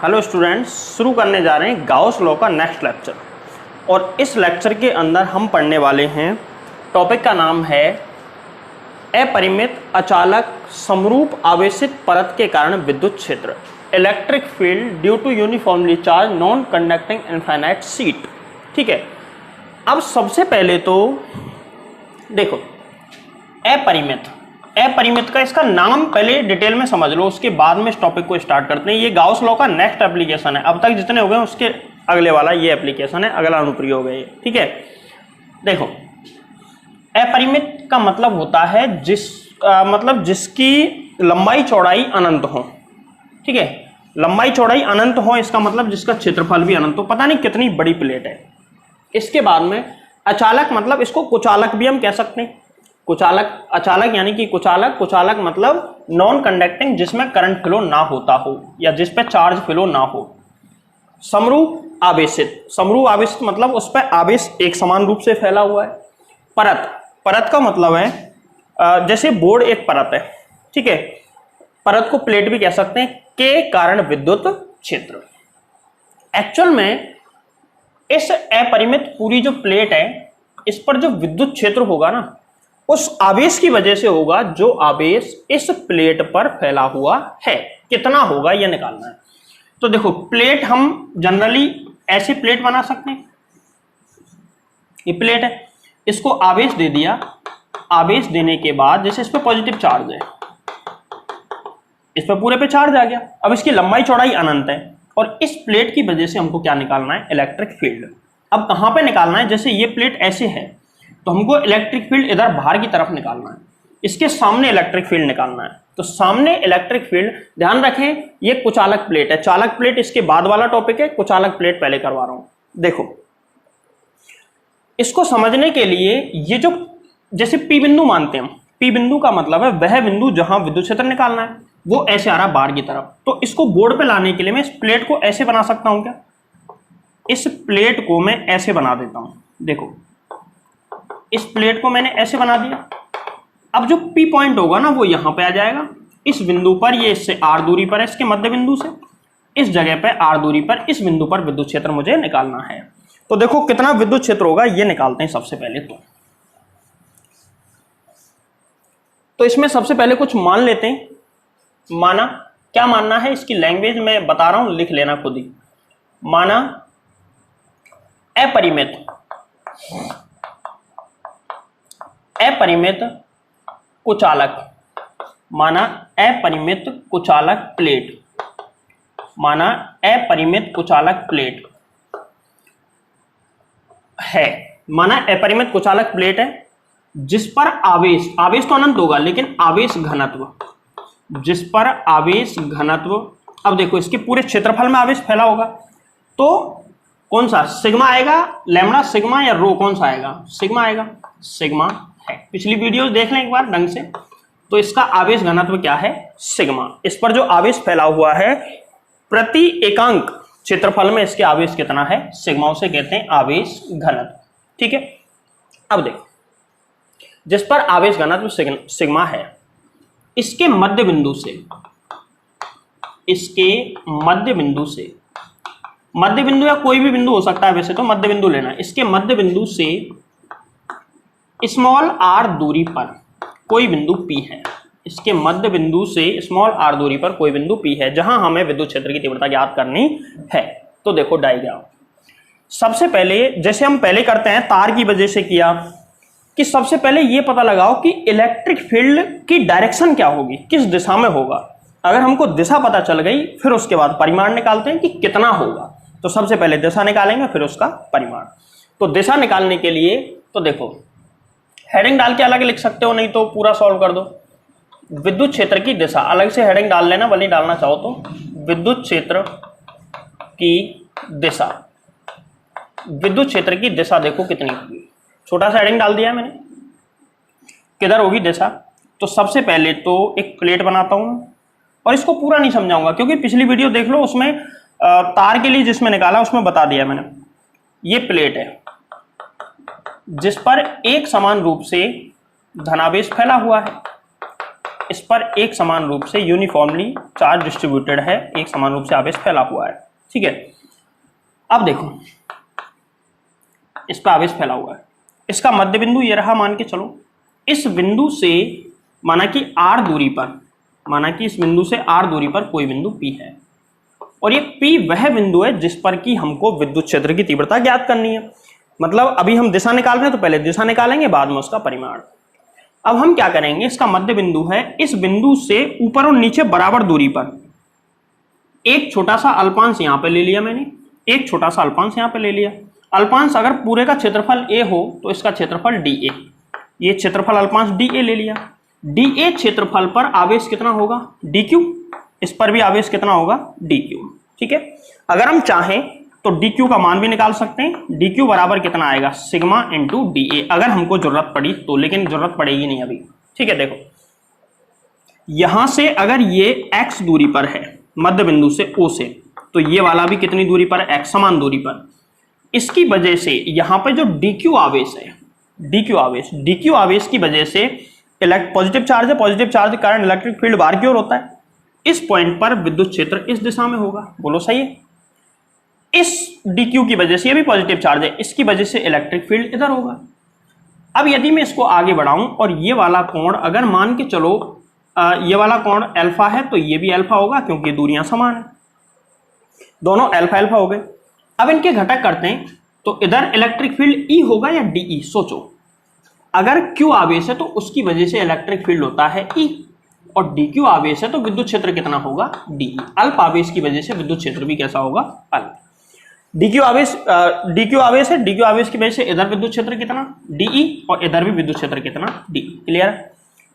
Hello students, शुरू करने जा रहे हैं गाउस लॉ का नेक्स्ट लेक्चर। और इस लेक्चर के अंदर हम पढ़ने वाले हैं, टॉपिक का नाम है अपरिमित अचालक समरूप आवेशित परत के कारण विद्युत क्षेत्र, electric field due to uniformly charge non conducting infinite sheet. ठीक है, अब सबसे पहले तो देखो अपरिमित का इसका नाम पहले डिटेल में समझ लो, उसके बाद में इस टॉपिक को स्टार्ट करते हैं। ये गाउस लॉ का नेक्स्ट एप्लीकेशन है। अब तक जितने हो गए उसके अगले वाला ये एप्लीकेशन है, अगला अनुप्रयोग है ये। ठीक है, देखो अपरिमित का मतलब होता है मतलब जिसकी लंबाई चौड़ाई अनंत हो। ठीक है, लंबाई चौड़ाई अनंत हो, इसका मतलब जिसका क्षेत्रफल भी अनंत हो। पता नहीं कितनी बड़ी प्लेट है। इसके बाद में अचालक, मतलब इसको कुचालक भी हम कह सकते हैं। कुचालक, अचालक यानी कि कुचालक मतलब नॉन कंडक्टिंग, जिसमें करंट फ्लो ना होता हो या जिस पे चार्ज फ्लो ना हो। समरूप आवेशित मतलब उस पर आवेश एक समान रूप से फैला हुआ है। परत का मतलब है जैसे बोर्ड एक परत है। ठीक है, परत को प्लेट भी कह सकते हैं, के कारण विद्युत क्षेत्र। एक्चुअल में इस अपरिमित पूरी जो प्लेट है, इस पर जो विद्युत क्षेत्र होगा ना, उस आवेश की वजह से होगा जो आवेश इस प्लेट पर फैला हुआ है। कितना होगा यह निकालना है। तो देखो, प्लेट हम जनरली ऐसी प्लेट बना सकते हैं। ये प्लेट है, इसको आवेश दे दिया। आवेश देने के बाद जैसे इस पे पॉजिटिव चार्ज है, इस पे पूरे पे चार्ज आ गया। अब इसकी लंबाई चौड़ाई अनंत है और इस प्लेट की वजह से हमको क्या निकालना है? Electric field. अब कहां पे निकालना है? जैसे ये प्लेट ऐसे है तो हमको इलेक्ट्रिक फील्ड इधर बाहर की तरफ निकालना है, इसके सामने इलेक्ट्रिक फील्ड निकालना है। तो सामने इलेक्ट्रिक फील्ड, ध्यान रखें ये कुचालक प्लेट है। चालक प्लेट इसके बाद वाला टॉपिक है, कुचालक प्लेट पहले करवा रहा हूं। देखो, इसको समझने के लिए ये जो जैसे पी बिंदु मानते हैं हम, पी बिंदु का मतलब है वह बिंदु जहां विद्युत क्षेत्र निकालना है, वो ऐसे आ रहा है बाहर की तरफ। तो इसको बोर्ड पे लाने के लिए मैं इस प्लेट को ऐसे बना सकता हूं क्या? इस प्लेट को मैं ऐसे बना देता हूं। देखो, इस प्लेट को मैंने ऐसे बना दिया। अब जो पी पॉइंट होगा ना, वो यहां पे आ जाएगा इस बिंदु पर। ये इससे आर दूरी पर है, इसके मध्य बिंदु से इस जगह पे आर दूरी पर, इस बिंदु पर विद्युत क्षेत्र मुझे निकालना है। तो देखो कितना विद्युत क्षेत्र होगा ये निकालते हैं सबसे पहले। तो इसमें सबसे पहले कुछ मान लेते हैं। माना, क्या मानना है? इसकी लैंग्वेज मैं बता रहा हूं, लिख लेना खुद ही। माना अपरिमित कुचालक, माना अपरिमित कुचालक प्लेट, माना अपरिमित कुचालक प्लेट है। माना अपरिमित कुचालक प्लेट है जिस पर आवेश तो अनंत होगा, लेकिन आवेश घनत्व, जिस पर आवेश घनत्व, अब देखो इसके पूरे क्षेत्रफल में आवेश फैला होगा, तो कौन सा सिग्मा आएगा? लैम्बडा, सिग्मा या रो, कौन सा आएगा? सिग्मा आएगा। सिग्मा है, पिछली वीडियो देख लें एक बार ढंग से। तो इसका आवेश घनत्व क्या है? सिग्मा। इस पर जो आवेश फैला हुआ है प्रति एकांक क्षेत्रफल में, इसके आवेश कितना है? सिग्मा। उसे कहते हैं आवेश घनत्व। ठीक है, अब देखो, जिस पर आवेश घनत्व सिग्मा है, इसके मध्य बिंदु से, मध्य बिंदु या कोई भी बिंदु हो सकता है, वैसे तो मध्य बिंदु लेना। इसके मध्य बिंदु से स्मॉल आर दूरी पर कोई बिंदु पी है। इसके मध्य बिंदु से स्मॉल आर दूरी पर कोई बिंदु पी है, जहां हमें विद्युत क्षेत्र की तीव्रता ज्ञात करनी है। तो देखो डायग्राम, सबसे पहले जैसे हम पहले करते हैं, तार की वजह से किया कि सबसे पहले यह पता लगाओ कि इलेक्ट्रिक फील्ड की डायरेक्शन क्या होगी, किस दिशा में होगा। अगर हमको दिशा पता चल गई, फिर उसके बाद परिमाण निकालते हैं कि कितना होगा। तो सबसे पहले दिशा निकालेंगे, फिर उसका परिमाण। तो दिशा निकालने के लिए तो देखो, हेडिंग डाल के अलग लिख सकते हो, नहीं तो पूरा सॉल्व कर दो। विद्युत क्षेत्र की दिशा अलग से हेडिंग डाल लेना, भले डालना चाहो तो। विद्युत क्षेत्र की दिशा, विद्युत क्षेत्र की दिशा देखो कितनी होगी। छोटा सा हेडिंग डाल दिया मैंने, किधर होगी दिशा। तो सबसे पहले तो एक प्लेट बनाता हूं, और इसको पूरा नहीं समझाऊंगा क्योंकि पिछली वीडियो देख लो, उसमें तार के लिए जिसमें निकाला उसमें बता दिया मैंने। ये प्लेट है जिस पर एक समान रूप से धनावेश फैला हुआ है। इस पर एक समान रूप से यूनिफॉर्मली चार्ज डिस्ट्रीब्यूटेड है, एक समान रूप से आवेश फैला हुआ है। ठीक है, अब देखो इस पर आवेश फैला हुआ है, इसका मध्य बिंदु ये रहा, मान के चलो इस बिंदु से माना कि r दूरी पर, माना कि इस बिंदु से r दूरी पर कोई बिंदु P है, और ये P वह बिंदु है जिस पर कि हमको विद्युत क्षेत्र की तीव्रता ज्ञात करनी है। मतलब अभी हम दिशा निकाल रहे हैं तो पहले दिशा निकालेंगे, बाद में उसका परिमाण। अब हम क्या करेंगे, इसका मध्य बिंदु है, इस बिंदु से ऊपर और नीचे बराबर दूरी पर एक छोटा सा अल्पांश यहां पे ले लिया मैंने, एक छोटा सा अल्पांश यहां पे ले लिया। अल्पांश अगर पूरे का क्षेत्रफल a हो तो इसका क्षेत्रफल dA, ये क्षेत्रफल अल्पांश dA ले लिया। dA क्षेत्रफल पर आवेश कितना होगा, dq, इस पर भी आवेश कितना होगा, dq। ठीक है, अगर हम चाहें तो dq का मान भी निकाल सकते हैं, dq बराबर कितना आएगा, सिग्मा इंटू dA, अगर हमको जरूरत पड़ी तो, लेकिन जरूरत पड़ेगी नहीं अभी। ठीक है, देखो यहां से अगर ये x दूरी पर है मध्य बिंदु से O से, तो ये वाला भी कितनी दूरी पर है, x समान दूरी पर। इसकी वजह से यहां पे जो dq आवेश है, dq आवेश की वजह से पॉजिटिव चार्ज है, पॉजिटिव चार्ज के कारण इलेक्ट्रिक फील्ड बाहर की ओर होता है। इस पॉइंट पर विद्युत क्षेत्र इस दिशा में होगा, बोलो सही है। इस dq की वजह से, ये भी पॉजिटिव चार्ज है, इसकी वजह से इलेक्ट्रिक फील्ड इधर होगा। अब यदि मैं इसको आगे बढ़ाऊं और ये वाला कोण अगर मान के चलो ये वाला कोण अल्फा है, तो ये भी अल्फा होगा क्योंकि दूरियां समान है, दोनों अल्फा अल्फा हो गए। अब इनके घटक करते हैं, तो इधर इलेक्ट्रिक फील्ड E होगा या DE, सोचो। अगर Q आवेश है तो उसकी वजह से इलेक्ट्रिक फील्ड होता है E, और DQ आवेश है तो विद्युत क्षेत्र कितना होगा, DE। अल्प आवेश की वजह से विद्युत क्षेत्र भी कैसा होगा, अल्प। DQ आवेश है, DQ आवेश की वजह से इधर विद्युत क्षेत्र कितना, DE, और इधर भी विद्युत क्षेत्र कितना, DE। क्लियर।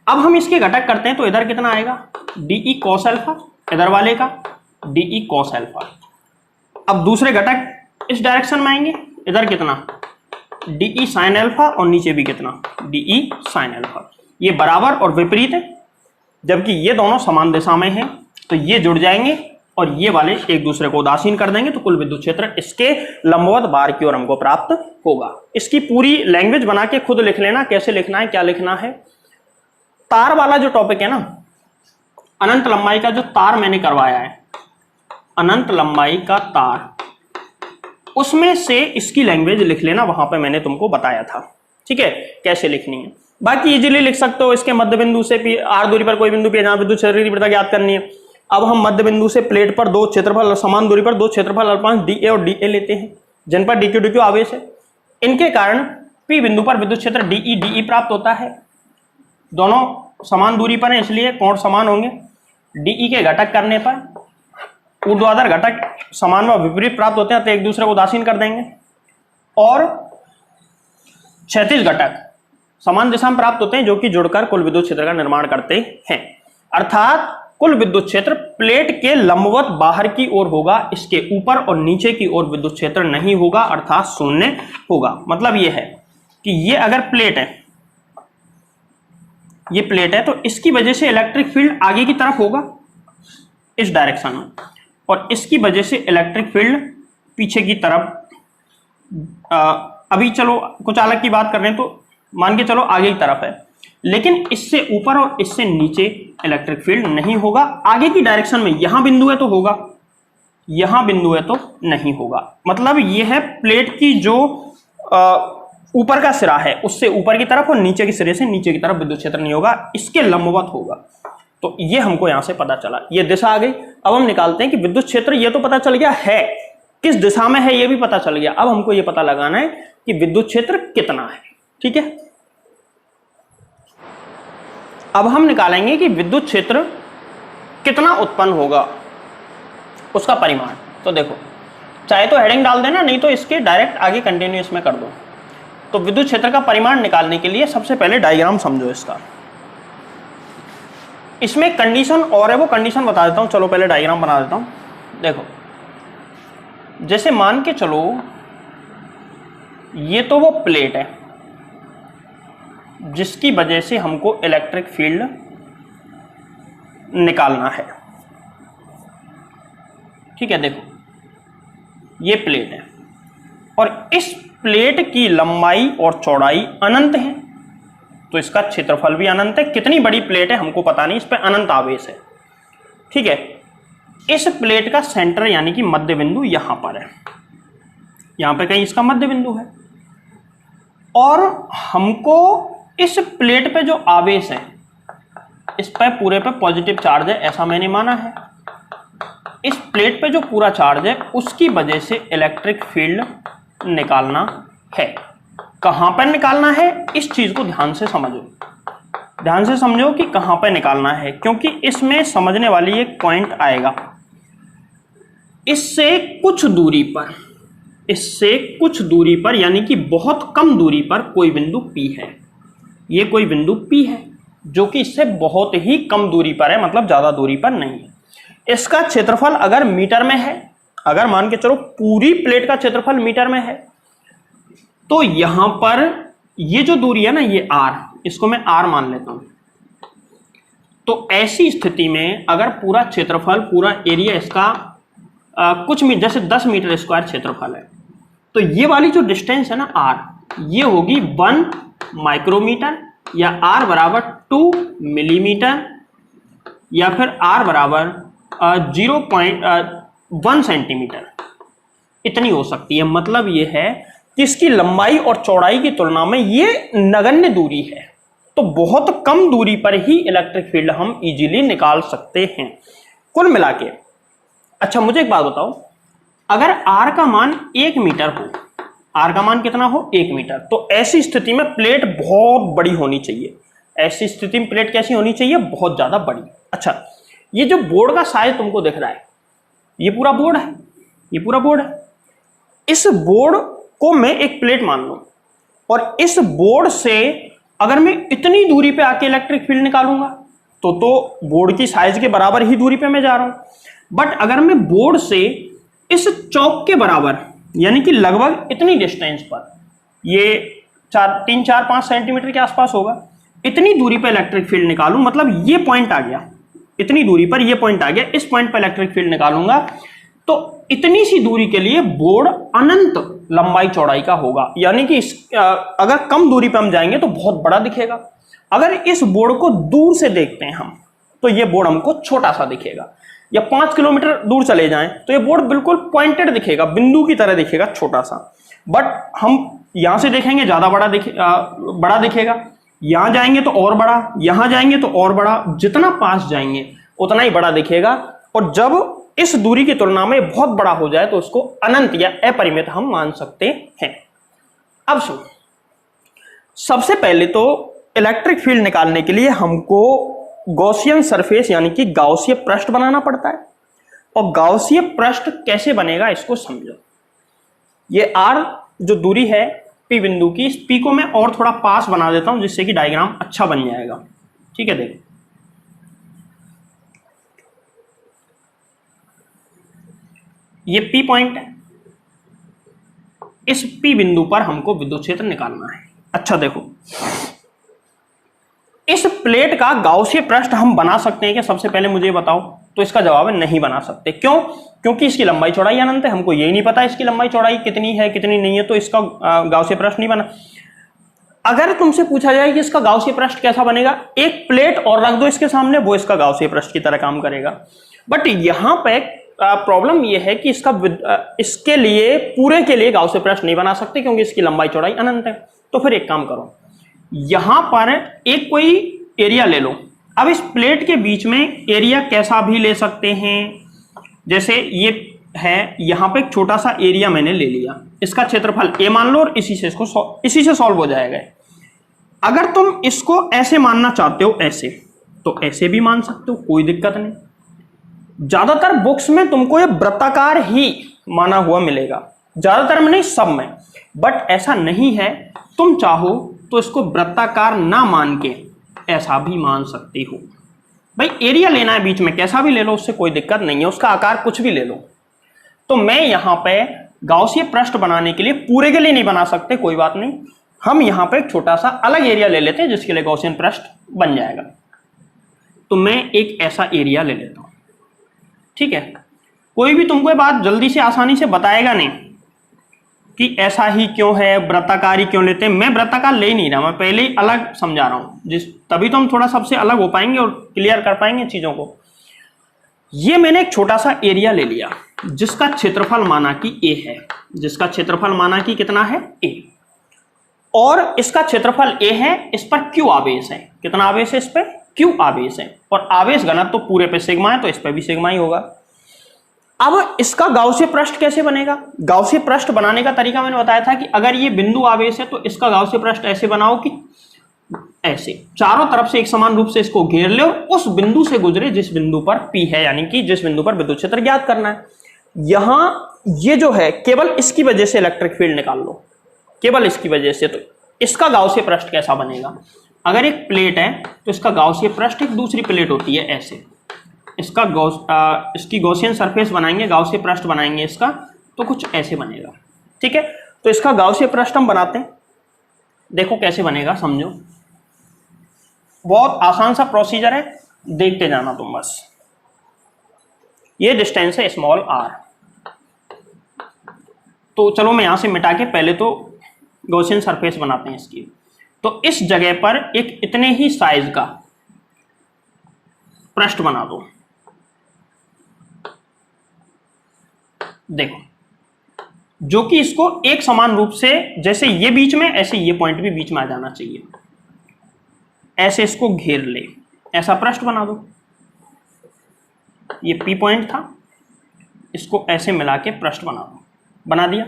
अब हम इसके घटक करते हैं तो इधर कितना आएगा, DE cos अल्फा, इधर वाले का DE cos अल्फा। अब दूसरे घटक इस डायरेक्शन में आएंगे, इधर कितना DE sin अल्फा, और नीचे भी कितना DE sin अल्फा। ये बराबर और विपरीत है, जबकि ये दोनों समान दिशा में हैं, तो ये जुड़ जाएंगे और ये वाले एक दूसरे को उदासीन कर देंगे, तो कुल विद्युत क्षेत्र इसके लंबवत बाहर की ओर हमको प्राप्त होगा। इसकी पूरी लैंग्वेज बना के खुद लिख लेना, कैसे लिखना है, क्या लिखना है। तार वाला जो टॉपिक है ना, अनंत लंबाई का जो तार मैंने करवाया है, अनंत लंबाई का तार, उसमें से इसकी लैंग्वेज लिख लेना, वहां पे मैंने तुमको बताया था। ठीक है, कैसे लिखनी है। बाकी इजीली लिख सकते हो, इसके मध्य बिंदु से r दूरी पर कोई बिंदु P है जहां विद्युत क्षेत्र की तीव्रता ज्ञात करनी है। अब हम मध्य बिंदु से प्लेट पर दो क्षेत्रफल समान दूरी पर दो क्षेत्रफल अल्पांश DA और DA लेते हैं, जिन पर DQ DQ आवेश है। इनके कारण P बिंदु पर विद्युत क्षेत्र DE प्राप्त होता है। दोनों समान दूरी पर हैं इसलिए कोण समान होंगे। DE के घटक करने पर ऊर्ध्वाधर घटक समान व विपरीत प्राप्त होते हैं, तो एक दूसरे को उदासीन कर देंगे। और क्षैतिज घटक समान दिशा में प्राप्त होते हैं, जो कि जुड़कर कुल विद्युत क्षेत्र का निर्माण करते हैं। अर्थात कुल विद्युत क्षेत्र प्लेट के लंबवत बाहर की ओर होगा, इसके ऊपर और नीचे की ओर विद्युत क्षेत्र नहीं होगा, अर्थात शून्य होगा। मतलब यह है कि ये अगर प्लेट है, ये प्लेट है, तो इसकी वजह से इलेक्ट्रिक फील्ड आगे की तरफ होगा इस डायरेक्शन में, और इसकी वजह से इलेक्ट्रिक फील्ड पीछे की तरफ। अभी चलो कुछ अलग की बात कर रहे हैं, तो मान के चलो आगे की तरफ है, लेकिन इससे ऊपर और इससे नीचे इलेक्ट्रिक फील्ड नहीं होगा। आगे की डायरेक्शन में यहां बिंदु है तो होगा, यहां बिंदु है तो नहीं होगा। मतलब यह है प्लेट की जो ऊपर का सिरा है उससे ऊपर की तरफ, और नीचे के सिरे से नीचे की तरफ विद्युत क्षेत्र नहीं होगा, इसके लंबवत होगा। तो ये हमको यहां से पता चला, ये दिशा आ गई। अब हम निकालते हैं कि विद्युत क्षेत्र ये तो पता चल गया है, किस दिशा में है ये भी पता चल गया। अब हमको ये पता लगाना है कि विद्युत क्षेत्र कितना है। ठीक है, अब हम निकालेंगे कि विद्युत क्षेत्र कितना उत्पन्न होगा, उसका परिमाण। तो देखो, चाहे तो हेडिंग डाल देना, नहीं तो इसके डायरेक्ट आगे कंटिन्यूअस में कर दो। तो विद्युत क्षेत्र का परिमाण निकालने के लिए सबसे पहले डायग्राम समझो इसका। इसमें कंडीशन और है, वो कंडीशन बता देता हूं। चलो पहले डायग्राम बना देता हूं। देखो, जैसे मान के चलो ये तो वो प्लेट है जिसकी वजह से हमको इलेक्ट्रिक फील्ड निकालना है। ठीक है, देखो ये प्लेट है और इस प्लेट की लंबाई और चौड़ाई अनंत है। तो इसका क्षेत्रफल भी अनंत है। कितनी बड़ी प्लेट है हमको पता नहीं, इस पर अनंत आवेश है। ठीक है, इस प्लेट का सेंटर यानी कि मध्य बिंदु यहां पर है, यहां पे कहीं इसका मध्य बिंदु है, और हमको इस प्लेट पे जो आवेश है इस पे पूरे पे पॉजिटिव चार्ज है, ऐसा मैंने माना है। इस प्लेट पे जो पूरा चार्ज है उसकी वजह से इलेक्ट्रिक फील्ड निकालना है। कहां पर निकालना है, इस चीज को ध्यान से समझो, ध्यान से समझो कि कहां पर निकालना है, क्योंकि इसमें समझने वाली एक पॉइंट आएगा। इससे कुछ दूरी पर, इससे कुछ दूरी पर यानी कि बहुत कम दूरी पर कोई बिंदु P है। ये कोई बिंदु P है जो कि इससे बहुत ही कम दूरी पर है, मतलब ज्यादा दूरी पर नहीं है। इसका क्षेत्रफल अगर मीटर में है, अगर मान के चलो पूरी प्लेट का क्षेत्रफल मीटर में है, तो यहां पर ये जो दूरी है ना, ये R, इसको मैं R मान लेता हूं। तो ऐसी स्थिति में अगर पूरा क्षेत्रफल, पूरा एरिया इसका कुछ मीटर, जैसे 10 मीटर स्क्वायर क्षेत्रफल है, तो ये वाली जो डिस्टेंस है ना R, ये होगी 1 माइक्रोमीटर, या R बराबर 2 मिलीमीटर, या फिर R बराबर 0.1 सेंटीमीटर, इतनी हो सकती है। मतलब ये है कि इसकी लंबाई और चौड़ाई की तुलना में ये नगण्य दूरी है, तो बहुत कम दूरी पर ही इलेक्ट्रिक फील्ड हम इजीली निकाल सकते हैं कुल मिला के। अच्छा मुझे एक बात बताओ, अगर R का मान 1 मीटर हो, R का मान कितना हो 1 मीटर, तो ऐसी स्थिति में प्लेट बहुत बड़ी होनी चाहिए। ऐसी स्थिति में प्लेट कैसी होनी चाहिए, बहुत ज्यादा बड़ी। अच्छा, ये जो बोर्ड का साइज तुमको दिख रहा है, ये पूरा बोर्ड है, ये पूरा बोर्ड है। इस बोर्ड को मैं एक प्लेट मान लूं, और इस बोर्ड से अगर मैं इतनी दूरी पे आके इलेक्ट्रिक फील्ड निकालूंगा तो बोर्ड की साइज के बराबर ही दूरी पे मैं जा रहा हूं। बट अगर मैं बोर्ड से इस चौक के बराबर यानी कि लगभग इतनी डिस्टेंस पर, ये 3, 4, 5 सेंटीमीटर के आसपास होगा, इतनी दूरी पर इलेक्ट्रिक फील्ड निकालूं, मतलब ये पॉइंट आ गया, इतनी दूरी पर ये पॉइंट आ गया, इस पॉइंट पर इलेक्ट्रिक फील्ड निकालूंगा, तो इतनी सी दूरी के लिए बोर्ड अनंत लंबाई चौड़ाई का होगा। यानी कि अगर कम दूरी पर हम जाएंगे तो बहुत बड़ा दिखेगा। अगर इस बोर्ड को दूर से देखते हैं हम, तो ये बोर्ड हमको छोटा सा दिखेगा। या 5 किलोमीटर दूर चले जाएं तो ये बोर्ड बिल्कुल पॉइंटेड दिखेगा, बिंदु की तरह दिखेगा, छोटा सा। बट हम यहां से देखेंगे ज्यादा बड़ा दिखेगा, यहां जाएंगे तो और बड़ा, यहां जाएंगे तो और बड़ा, जितना पास जाएंगे उतना ही बड़ा दिखेगा। और जब इस दूरी की तुलना में बहुत बड़ा हो जाए तो उसको अनंत या अपरिमित हम मान सकते हैं। अब सुनो, सबसे पहले तो इलेक्ट्रिक फील्ड निकालने के लिए हमको गॉसियन सरफेस यानी कि गाउसीय पृष्ठ बनाना पड़ता है। और गाउसीय पृष्ठ कैसे बनेगा इसको समझो। ये R जो दूरी है P बिंदु की, इस P को मैं और थोड़ा पास बना देता हूं जिससे कि डायग्राम अच्छा बन जाएगा। ठीक है, देखो ये P पॉइंट है, इस P बिंदु पर हमको विद्युत क्षेत्र निकालना है। अच्छा देखो, इस प्लेट का गाउसीय पृष्ठ हम बना सकते हैं क्या, सबसे पहले मुझे बताओ। तो इसका जवाब है नहीं बना सकते। क्यों? क्योंकि इसकी लंबाई चौड़ाई अनंत है, हमको यही नहीं पता इसकी लंबाई चौड़ाई कितनी है कितनी नहीं है, तो इसका गाउसीय पृष्ठ नहीं बना। अगर तुमसे पूछा जाए कि इसका गाउसीय पृष्ठ कैसा बनेगा, एक प्लेट और रख दो इसके सामने, वो इसका गाउसीय पृष्ठ की तरह काम करेगा। बट यहां पे प्रॉब्लम यह है कि इसके लिए पूरे के लिए गाउसीय पृष्ठ नहीं बना सकते क्योंकि इसकी लंबाई चौड़ाई अनंत है। तो फिर एक काम करो, यहां पर एक कोई एरिया ले लो। अब इस प्लेट के बीच में एरिया कैसा भी ले सकते हैं, जैसे ये है, यहां पे एक छोटा सा एरिया मैंने ले लिया, इसका क्षेत्रफल A मान लो और इसी से सॉल्व हो जाएगा। अगर तुम इसको ऐसे मानना चाहते हो, ऐसे, तो ऐसे भी मान सकते हो, कोई दिक्कत नहीं। ज्यादातर बुक्स में तुमको ये वृत्ताकार ही माना हुआ मिलेगा, ज्यादातर में नहीं, सब में। बट ऐसा नहीं है, तुम चाहो तो इसको वृत्ताकार ना मान के ऐसा भी मान सकती हो। भाई एरिया लेना है बीच में, कैसा भी ले लो, उससे कोई दिक्कत नहीं है, उसका आकार कुछ भी ले लो। तो मैं यहां पे गाउसीय पृष्ठ बनाने के लिए, पूरे के लिए नहीं बना सकते, कोई बात नहीं, हम यहां पे एक छोटा सा अलग एरिया ले लेते हैं जिसके लिए गाउसियन पृष्ठ बन जाएगा। तो मैं एक ऐसा एरिया ले लेता हूं, ठीक है। कोई भी तुमको ये बात जल्दी से आसानी से बताएगा नहीं, कि ऐसा ही क्यों है, वृत्ताकार ही क्यों लेते हैं। मैं वृत्ताकार ले ही नहीं रहा, मैं पहले ही अलग समझा रहा हूं, तभी तो हम थोड़ा सबसे अलग हो पाएंगे और क्लियर कर पाएंगे चीजों को। ये मैंने एक छोटा सा एरिया ले लिया जिसका क्षेत्रफल माना कि ए है, जिसका क्षेत्रफल माना कि कितना है ए, और इसका क्षेत्रफल ए है, इस पर क्यू आवेश है। कितना आवेश है इस पर? क्यू आवेश है, और आवेश घनत्व तो पूरे पे सिग्मा है, तो इस पर भी सिग्मा ही होगा। अब इसका गाउसीय पृष्ठ कैसे बनेगा? गाउसीय पृष्ठ बनाने का तरीका मैंने बताया था कि अगर ये बिंदु आवेश है तो इसका गाउसीय पृष्ठ ऐसे बनाओ कि ऐसे चारों तरफ से एक समान रूप से इसको घेर ले और उस बिंदु से गुजरे जिस बिंदु पर P है, यानी कि जिस बिंदु पर विद्युत क्षेत्र ज्ञात करना है। यहां ये जो है केवल इसकी वजह से इलेक्ट्रिक फील्ड निकाल लो, केवल इसकी वजह से। तो इसका गाउसीय पृष्ठ कैसा बनेगा? अगर एक प्लेट है तो इसका गाउसीय पृष्ठ एक दूसरी प्लेट होती है ऐसे, इसका इसकी गॉसियन सरफेस बनाएंगे, गाउसीय पृष्ठ बनाएंगे इसका, तो कुछ ऐसे बनेगा। ठीक है, तो इसका गाउसीय पृष्ठ हम बनाते हैं, देखो कैसे बनेगा, समझो। बहुत आसान सा प्रोसीजर है, देखते जाना तुम बस। ये डिस्टेंस है स्मॉल r, तो चलो मैं यहां से मिटा के पहले तो गॉसियन सरफेस बनाते हैं इसकी। तो इस जगह पर एक इतने ही साइज का पृष्ठ बना दो। देखो, जो कि इसको एक समान रूप से, जैसे ये बीच में, ऐसे ये पॉइंट भी बीच में आ जाना चाहिए, ऐसे इसको घेर ले, ऐसा पृष्ठ बना दो। ये P पॉइंट था, इसको ऐसे मिला के पृष्ठ बना दो, बना दिया।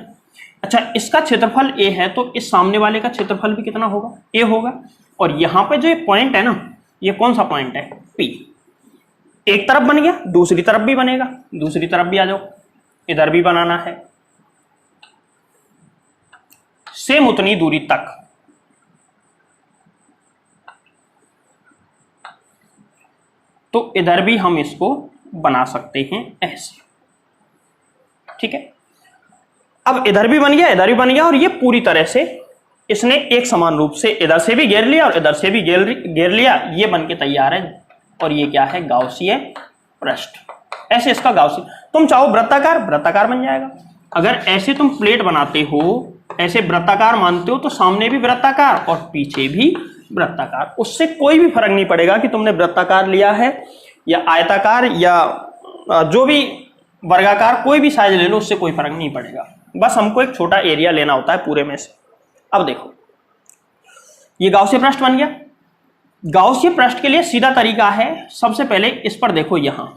अच्छा, इसका क्षेत्रफल A है तो इस सामने वाले का क्षेत्रफल भी कितना होगा? A होगा। और यहां पे जो ये पॉइंट है ना, ये कौन सा पॉइंट है? P। एक तरफ बन गया, दूसरी तरफ भी बनेगा, दूसरी तरफ भी आ जाओ, इधर भी बनाना है सेम उतनी दूरी तक। तो इधर भी हम इसको बना सकते हैं ऐसे। ठीक है, अब इधर भी बन गया, इधर भी बन गया, और ये पूरी तरह से इसने एक समान रूप से इधर से भी घेर लिया और इधर से भी घेर लिया। ये बन के तैयार है, और ये क्या है? गाउसीय पृष्ठ। ऐसे इसका गाउसीय, तुम चाहो वृत्ताकार, वृत्ताकार बन जाएगा। अगर ऐसे तुम प्लेट बनाते हो, ऐसे वृत्ताकार मानते हो, तो सामने भी वृत्ताकार और पीछे भी वृत्ताकार, उससे कोई भी फर्क नहीं पड़ेगा कि तुमने वृत्ताकार लिया है या आयताकार या जो भी वर्गाकार, कोई भी साइज ले लो, उससे कोई फर्क नहीं पड़ेगा। बस हमको एक छोटा एरिया लेना होता है पूरे में से। अब देखो, ये गाउसीय पृष्ठ बन गया। गाउसीय पृष्ठ के लिए सीधा तरीका है, सबसे पहले इस पर देखो, यहां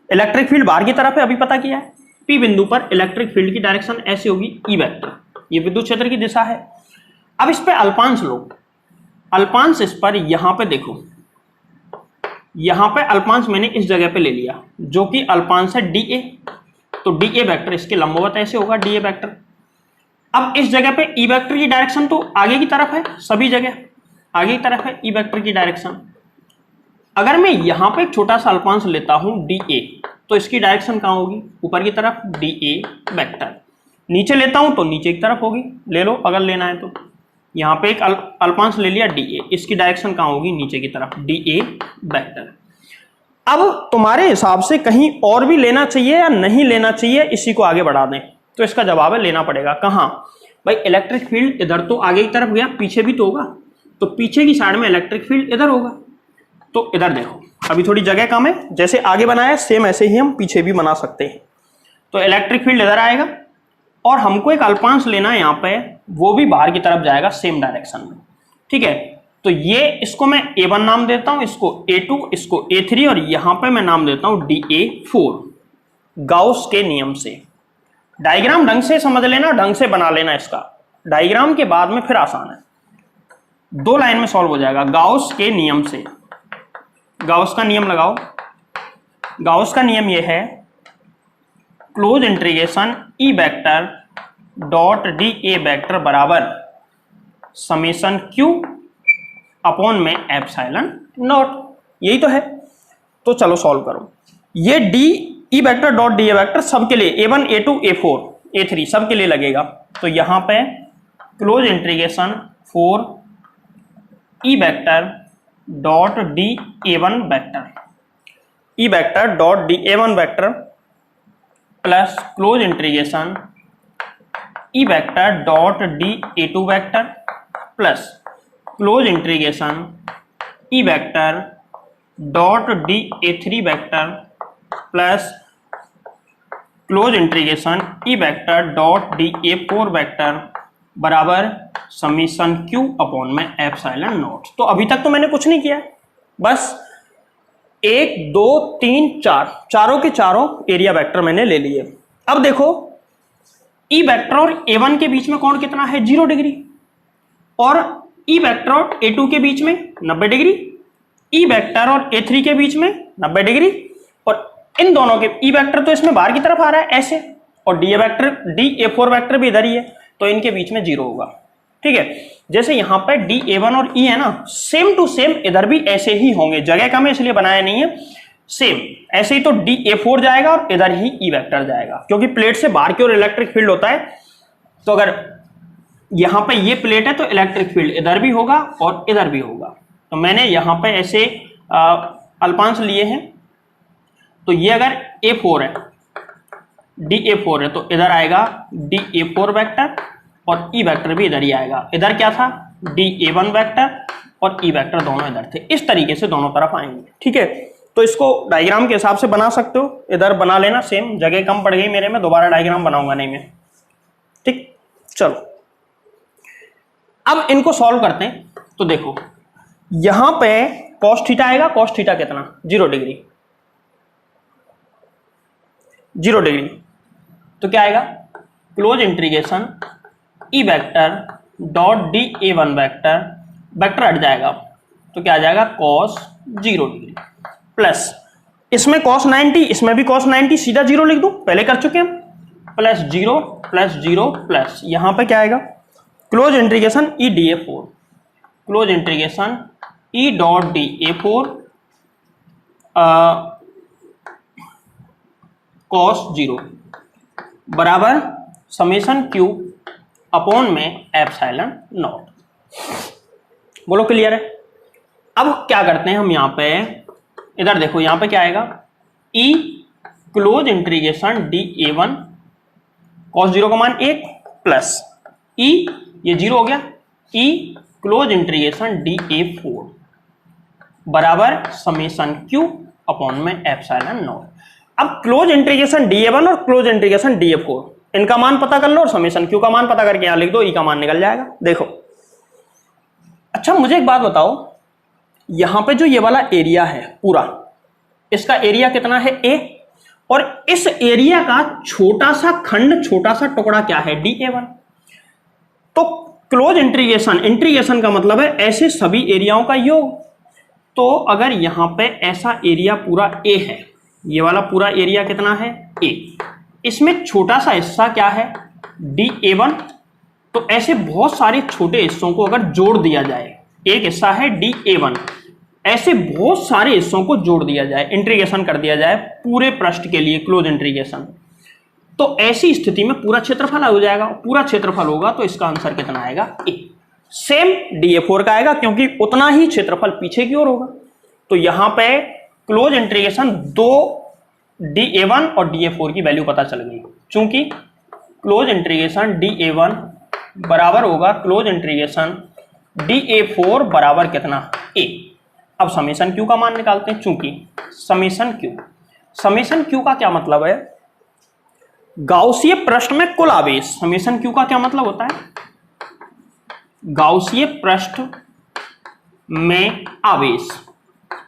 इलेक्ट्रिक फील्ड बाहर की तरफ है, अभी पता किया है। P बिंदु पर इलेक्ट्रिक फील्ड की डायरेक्शन ऐसी होगी, E वेक्टर, ये विद्युत क्षेत्र की दिशा है। अब इस पे अल्पांश लो, अल्पांश इस पर यहां पे देखो, यहां पे अल्पांश मैंने इस जगह पे ले लिया, जो कि अल्पांश है dA, तो dA वेक्टर इसके लंबवत ऐसे होगा, dA वेक्टर। अब इस जगह पे E वेक्टर की डायरेक्शन तो आगे की तरफ है, सभी जगह आगे की तरफ है E वेक्टर की डायरेक्शन। अगर मैं यहां पे एक छोटा सा अल्पांश लेता हूं dA, तो इसकी डायरेक्शन कहां होगी? ऊपर की तरफ, dA वेक्टर। नीचे लेता हूं तो नीचे की तरफ होगी, ले लो अगर लेना है तो। यहां पे एक अल्पांश ले लिया dA, इसकी डायरेक्शन कहां होगी? नीचे की तरफ, dA वेक्टर। अब तुम्हारे हिसाब से कहीं और भी लेना चाहिए या नहीं लेना चाहिए, इसी को आगे बढ़ा दें, तो इसका जवाब है लेना पड़ेगा। कहां भाई? इलेक्ट्रिक फील्ड इधर तो आगे की तरफ गया, पीछे भी तो होगा, तो पीछे की साइड में इलेक्ट्रिक फील्ड इधर होगा। तो इधर देखो, अभी थोड़ी जगह कम है, जैसे आगे बनाया सेम ऐसे ही हम पीछे भी बना सकते हैं। तो इलेक्ट्रिक फील्ड इधर आएगा, और हमको एक अल्पांश लेना है यहाँ पे, वो भी बाहर की तरफ जाएगा सेम डायरेक्शन में। ठीक है, तो ये इसको मैं A1 नाम देता हूं, इसको A2, इसको A3, और यहां पे मैं नाम देता हूं dA4, गाउस के नियम से। डायग्राम ढंग से समझ लेना, ढंग से बना लेना इसका, डायग्राम के बाद में फिर आसान है, 2 लाइन में सॉल्व हो जाएगा। गाउस के नियम से, गाउस का नियम लगाओ। गाउस का नियम ये है, close integration E vector dot dA vector बराबर समेशन Q अपॉन में एप्सिलॉन नॉट, यही तो है। तो चलो सॉल्व करो। ये E vector dot dA vector सबके लिए, A1, A2, A4, A3 सबके लिए लगेगा। तो यहां पे close integration 4 E vector dot dA1 vector, E vector dot dA1 vector plus close integration E vector dot DA2 vector plus close integration E vector dot DA3 vector plus close integration E vector dot DA4 vector बराबर summation Q upon में epsilon not. तो अभी तक तो मैंने कुछ नहीं किया, बस 1 2 3 4 चारों के चारों एरिया वेक्टर मैंने ले लिए। अब देखो ई वेक्टर और A1 के बीच में कोण कितना है 0 डिग्री, और ई वेक्टर और A2 के बीच में 90 डिग्री, ई वेक्टर और A3 के बीच में 90 डिग्री, और इन दोनों के ई वेक्टर तो इसमें बाहर की तरफ आ रहा है ऐसे, और DA4 वेक्टर भी इधर ही है, तो इनके बीच में 0 होगा। ठीक है, जैसे यहां पे DA1 और E है ना, सेम टू सेम इधर भी ऐसे ही होंगे, जगह कम है इसलिए बनाया नहीं है, सेम ऐसे ही तो DA4 जाएगा और इधर ही ई वेक्टर जाएगा, क्योंकि प्लेट से बाहर की ओर इलेक्ट्रिक फील्ड होता है। तो अगर यहां पे ये प्लेट है तो इलेक्ट्रिक फील्ड इधर भी होगा और इधर भी होगा। तो मैंने यहां पे ऐसे अल्पांश लिए हैं, तो ये अगर A4 है, DA4 है, तो इधर आएगा DA4 वेक्टर और ई वेक्टर भी इधर ही आएगा। इधर क्या था DA1 वेक्टर और ई वेक्टर दोनों इधर थे। इस तरीके से दोनों तरफ आएंगे। ठीक है, तो इसको डायग्राम के हिसाब से बना सकते हो, इधर बना लेना, सेम जगह कम पड़ गई मेरे में, दोबारा डायग्राम बनाऊंगा नहीं मैं। ठीक, चलो अब इनको सॉल्व करते हैं। तो देखो यहां पे cos थीटा आएगा, cos थीटा कितना 0 डिग्री, 0 डिग्री, तो क्या आएगा close integration E vector dot DA1 vector, vector हट जाएगा तो क्या आ जाएगा cos 0 डिग्री प्लस इसमें cos 90, इसमें भी cos 90, सीधा 0 लिख दूं, पहले कर चुके हम, प्लस 0 प्लस 0 प्लस यहां पे क्या आएगा क्लोज इंटीग्रेशन ई DA4, close integration E dot DA4 cos 0 बराबर समेशन Q अपॉन में एप्सिलॉन नॉट। बोलो क्लियर है। अब क्या करते हैं हम यहां पे, इधर देखो यहां पे क्या आएगा E close integration DA1 cos 0 का मान 1 प्लस E, ये 0 हो गया, E क्लोज इंटीग्रेशन DA4 बराबर समेशन Q अपॉन में एप्सिलॉन नॉट। अब क्लोज इंटीग्रेशन DA1 और क्लोज इंटीग्रेशन DA4 इनका मान पता कर लो और समेशन Q का मान पता करके यहां लिख दो, E का मान निकल जाएगा। देखो अच्छा मुझे एक बात बताओ, यहां पे जो ये वाला एरिया है पूरा, इसका एरिया कितना है A, और इस एरिया का छोटा सा खंड, छोटा सा टुकड़ा क्या है DA1। तो क्लोज इंटीग्रेशन का मतलब है ऐसे सभी एरियाओं का योग। तो अगर यहां पे ऐसा एरिया पूरा A है, ये वाला पूरा एरिया कितना है A, इसमें छोटा सा हिस्सा क्या है DA1, तो ऐसे बहुत सारे छोटे हिस्सों को अगर जोड़ दिया जाए, एक हिस्सा है DA1, ऐसे बहुत सारे हिस्सों को जोड़ दिया जाए, इंटीग्रेशन कर दिया जाए पूरे पृष्ठ के लिए क्लोज इंटीग्रेशन, तो ऐसी स्थिति में पूरा क्षेत्रफल हो जाएगा। पूरा क्षेत्रफल होगा तो इसका आंसर कितना आएगा A। सेम DA4 का आएगा क्योंकि उतना ही क्षेत्रफल पीछे की ओर होगा। तो यहां पे क्लोज इंटीग्रेशन दो DA1 और DA4 की वैल्यू पता चल गई, चूंकि क्लोज इंटीग्रेशन DA1 बराबर होगा क्लोज इंटीग्रेशन DA4 बराबर कितना A। अब समेशन Q का मान निकालते हैं, चूंकि समेशन Q का क्या मतलब है, गाउसीय पृष्ठ में कुल आवेश। समेशन Q का क्या मतलब होता है, गाउसीय पृष्ठ में आवेश,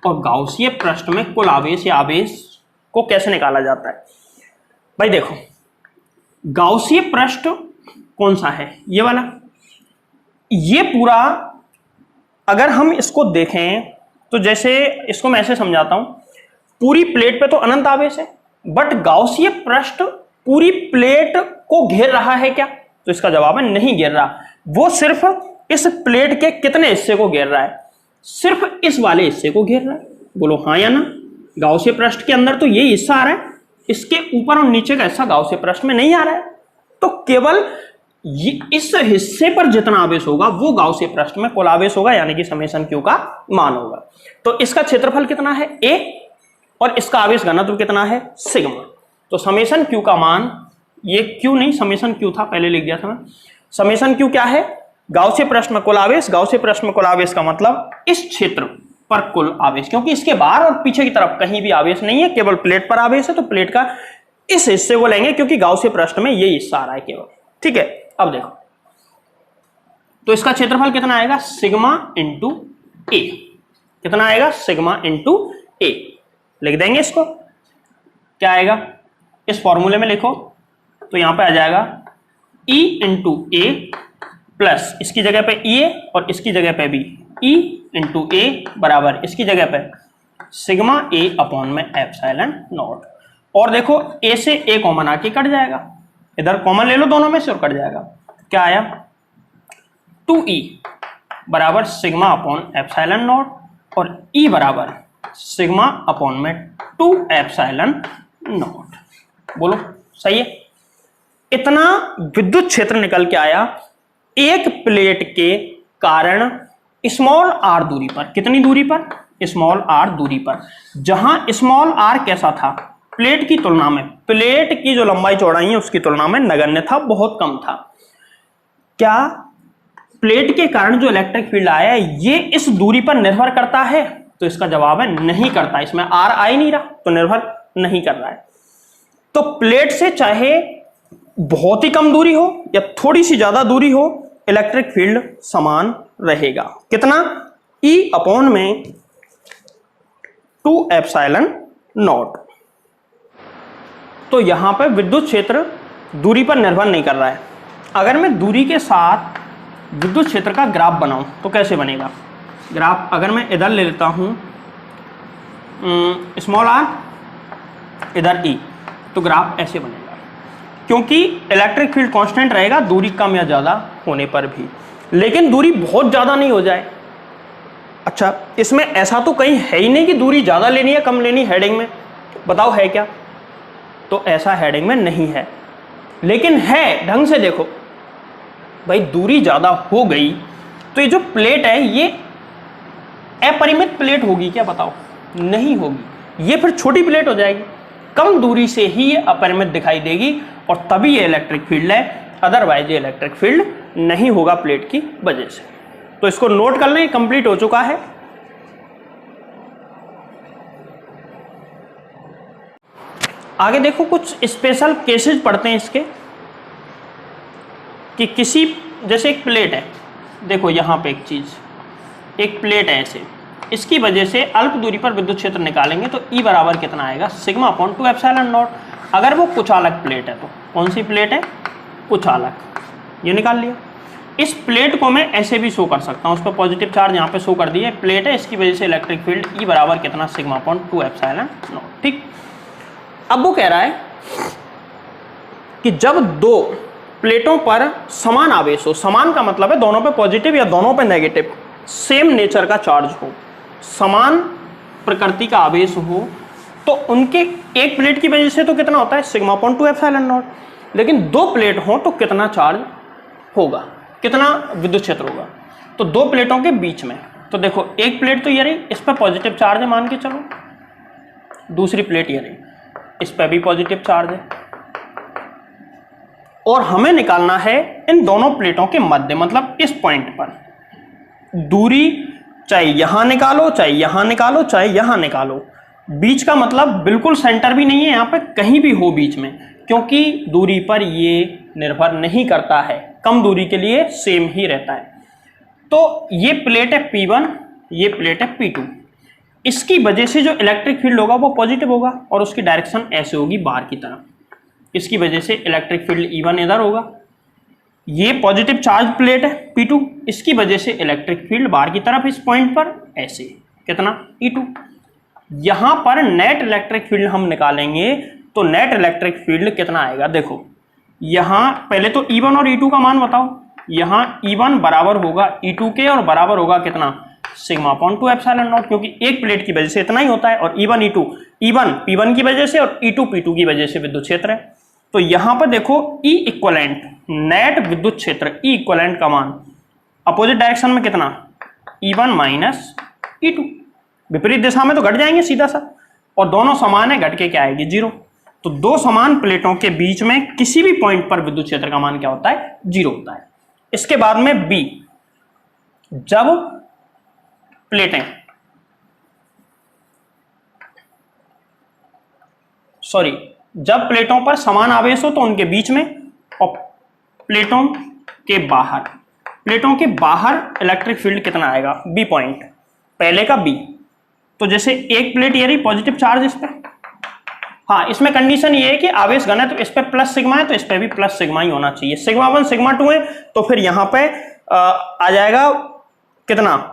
और गाउसीय पृष्ठ में कुल आवेश या आवेश को कैसे निकाला जाता है। भाई देखो गाउसीय पृष्ठ कौन सा है, ये वाला, ये पूरा अगर हम इसको देखें तो जैसे इसको मैं ऐसे समझाता हूं, पूरी प्लेट पे तो अनंत आवेश है, बट गाउसीय पृष्ठ पूरी प्लेट को घेर रहा है क्या, तो इसका जवाब है नहीं घेर रहा। वो सिर्फ इस प्लेट के कितने हिस्से को घेर रहा है, सिर्फ इस वाले हिस्से को घेर रहा है। बोलो हाँ या ना। गाउसीय पृष्ठ के अंदर तो ये हिस्सा आ रहा है, इसके ऊपर और नीचे का हिस्सा गाउसीय पृष्ठ में नहीं आ रहा है, तो केवल ये इस हिस्से पर जितना आवेश होगा वो गाउसीय पृष्ठ में कुल आवेश होगा, यानी कि समेशन Q का मान होगा। तो इसका क्षेत्रफल कितना है A, और इसका आवेश घनत्व कितना है सिग्मा। तो समेशन Q का मान ये क्यू नहीं, समेशन क्यू था, पहले लिख दिया था मैं। समेशन क्यू क्या है? गाउसीय प्रश्न में कुल आवेश। गाउसीय प्रश्न में कुल आवेश का मतलब इस क्षेत्र पर कुल आवेश, क्योंकि इसके बाहर और पीछे की तरफ कहीं भी आवेश नहीं है, केवल प्लेट पर आवेश है, तो प्लेट का इस हिस्से को लेंगे, क्योंकि गाउसीय प्रश्न में ये हिस्सा आ रहा है केवल। ठीक है, अब देखो तो इसका क्षेत्रफल कितना आएगा? सिग्मा इंटू ए। कितना आएगा? सिग्मा इंटू ए। लिख देंगे इसको, क्या आएगा? इस फॉर्मूले में लिखो तो यहां पे आ जाएगा E इंटू ए प्लस इसकी जगह पे ए और इसकी जगह पे भी E इंटू ए बराबर इसकी जगह पे सिग्मा ए अपॉन में एप्सिलॉन नॉट। और देखो ए से ए कॉमन आके कट जाएगा, इधर कॉमन ले लो दोनों में से और कट जाएगा। क्या आया? 2E बराबर सिग्मा अपॉन एप्सिलॉन नॉट और E बराबर सिग्मा अपॉन में 2 एप्सिलॉन नॉट। बोलो सही है? इतना विद्युत क्षेत्र निकल के आया एक प्लेट के कारण स्मॉल आर दूरी पर। कितनी दूरी पर? स्मॉल आर दूरी पर। जहां स्मॉल आर कैसा था? प्लेट की तुलना में, प्लेट की जो लंबाई चौड़ाई है उसकी तुलना में नगण्य था, बहुत कम था। क्या प्लेट के कारण जो इलेक्ट्रिक फील्ड आया ये इस दूरी पर निर्भर करता है? तो इसका जवाब है नहीं करता। इसमें आर आ ही नहीं रहा तो निर्भर नहीं कर रहा है। तो प्लेट से चाहे बहुत ही कम दूरी हो या थोड़ी सी ज्यादा दूरी हो, इलेक्ट्रिक फील्ड समान रहेगा। कितना? E अपॉन में 2 एप्सिलॉन नॉट। तो यहां पर विद्युत क्षेत्र दूरी पर निर्भर नहीं कर रहा है। अगर मैं दूरी के साथ विद्युत क्षेत्र का ग्राफ बनाऊं तो कैसे बनेगा ग्राफ? अगर मैं इधर ले लेता हूं स्मॉल आर, इधर E, तो ग्राफ ऐसे बनेगा। क्योंकि इलेक्ट्रिक फील्ड कांस्टेंट रहेगा दूरी कम या ज्यादा होने पर भी, लेकिन दूरी बहुत ज्यादा नहीं हो जाए। अच्छा, इसमें ऐसा तो कहीं है ही नहीं कि दूरी ज्यादा लेनी है कम लेनी हेडिंग में, बताओ है क्या? तो ऐसा हेडिंग में नहीं है, लेकिन है ढंग से देखो भाई, दूरी ज्यादा हो गई तो ये जो प्लेट है ये अपरिमित प्लेट होगी क्या? बताओ नहीं होगी, ये फिर छोटी प्लेट हो जाएगी। कम दूरी से ही ये अपरिमित दिखाई देगी और तभी ये इलेक्ट्रिक फील्ड है, अदरवाइज ये इलेक्ट्रिक फील्ड नहीं होगा प्लेट की वजह से। तो इसको नोट कर लें, कंप्लीट हो चुका है। आगे देखो कुछ स्पेशल केसेस पढ़ते हैं इसके, कि किसी जैसे एक प्लेट है, देखो यहां पे एक चीज, एक प्लेट है ऐसे, इसकी वजह से अल्प दूरी पर विद्युत क्षेत्र निकालेंगे तो E बराबर कितना आएगा? Sigma upon 2 epsilon not. अगर वो कुचालक प्लेट है तो कौन सी प्लेट है? कुचालक। ये निकाल लिया। इस प्लेट को मैं ऐसे भी शो कर सकता हूं, उस पर पॉजिटिव चार्ज यहाँ पे शो कर दिया, प्लेट है, इसकी वजह से इलेक्ट्रिक फील्ड E बराबर कितना? Sigma upon 2 epsilon not. ठीक, अब वो कह रहा है कि जब दो प्लेटों पर समान आवेश हो, समान का मतलब है दोनों पे पॉजिटिव या दोनों पे नेगेटिव, सेम नेचर का चार्ज हो, समान प्रकृति का आवेश हो, तो उनके एक प्लेट की वजह से तो कितना होता है? Sigma upon 2 epsilon not. लेकिन दो प्लेट हो तो कितना चार्ज होगा, कितना विद्युत क्षेत्र होगा? तो दो प्लेटों के बीच में, तो देखो एक प्लेट तो ये रही, इस पर पॉजिटिव चार्ज है मान के चलो, दूसरी प्लेट ये रही, इस पर भी पॉजिटिव चार्ज है, और हमें निकालना है इन दोनों प्लेटों के मध्य, मतलब इस पॉइंट पर दूरी, चाहे यहां निकालो चाहे यहां निकालो चाहे यहां निकालो, बीच का मतलब बिल्कुल सेंटर भी नहीं है यहाँ पे, कहीं भी हो बीच में, क्योंकि दूरी पर ये निर्भर नहीं करता है, कम दूरी के लिए सेम ही रहता है। तो ये प्लेट है P1, ये प्लेट है P2, इसकी वजह से जो इलेक्ट्रिक फील्ड होगा वो पॉजिटिव होगा और उसकी डायरेक्शन ऐसे होगी बाहर की तरफ। इसकी वजह से इलेक्ट्रिक फील्ड E1 इधर होगा, ये पॉजिटिव चार्ज प्लेट है P2, इसकी वजह से इलेक्ट्रिक फील्ड बाहर की तरफ इस पॉइंट पर ऐसे, कितना? E2। यहां पर नेट इलेक्ट्रिक फील्ड हम निकालेंगे तो नेट इलेक्ट्रिक फील्ड कितना आएगा? देखो यहां पहले तो E1 और E2 का मान बताओ। यहां E1 बराबर होगा E2 के और बराबर होगा कितना? सिग्मा अपॉन 2 एप्सिलॉन नॉट, क्योंकि एक प्लेट की वजह से इतना ही होता है, और E1 E2, E1 P1 की वजह से और E2 P2 की वजह से विद्युत क्षेत्र है। तो यहां पर देखो E इक्वलेंट, नेट विद्युत क्षेत्र E इक्वलेंट का मान अपोजिट डायरेक्शन में कितना? E1 माइनस E2, विपरीत दिशा में तो घट जाएंगे सीधा सा, और दोनों समान है, घट के क्या आएगी? 0। तो दो समान प्लेटों के बीच में किसी भी पॉइंट पर विद्युत क्षेत्र का मान क्या होता है? 0 होता है। इसके बाद में बी, जब प्लेटें जब प्लेटों पर समान आवेश हो तो उनके बीच में, और प्लेटों के बाहर इलेक्ट्रिक फील्ड कितना आएगा? बी पॉइंट, पहले का बी। तो जैसे एक प्लेट ये रही, पॉजिटिव चार्ज इस पे, हाँ इसमें कंडीशन ये है कि आवेश घन है तो इस पे प्लस सिग्मा है, तो इस पे भी प्लस सिग्मा ही होना चाहिए। सिग्मा 1 सिग्मा 2 है तो फिर यहां पे आ जाएगा कितना?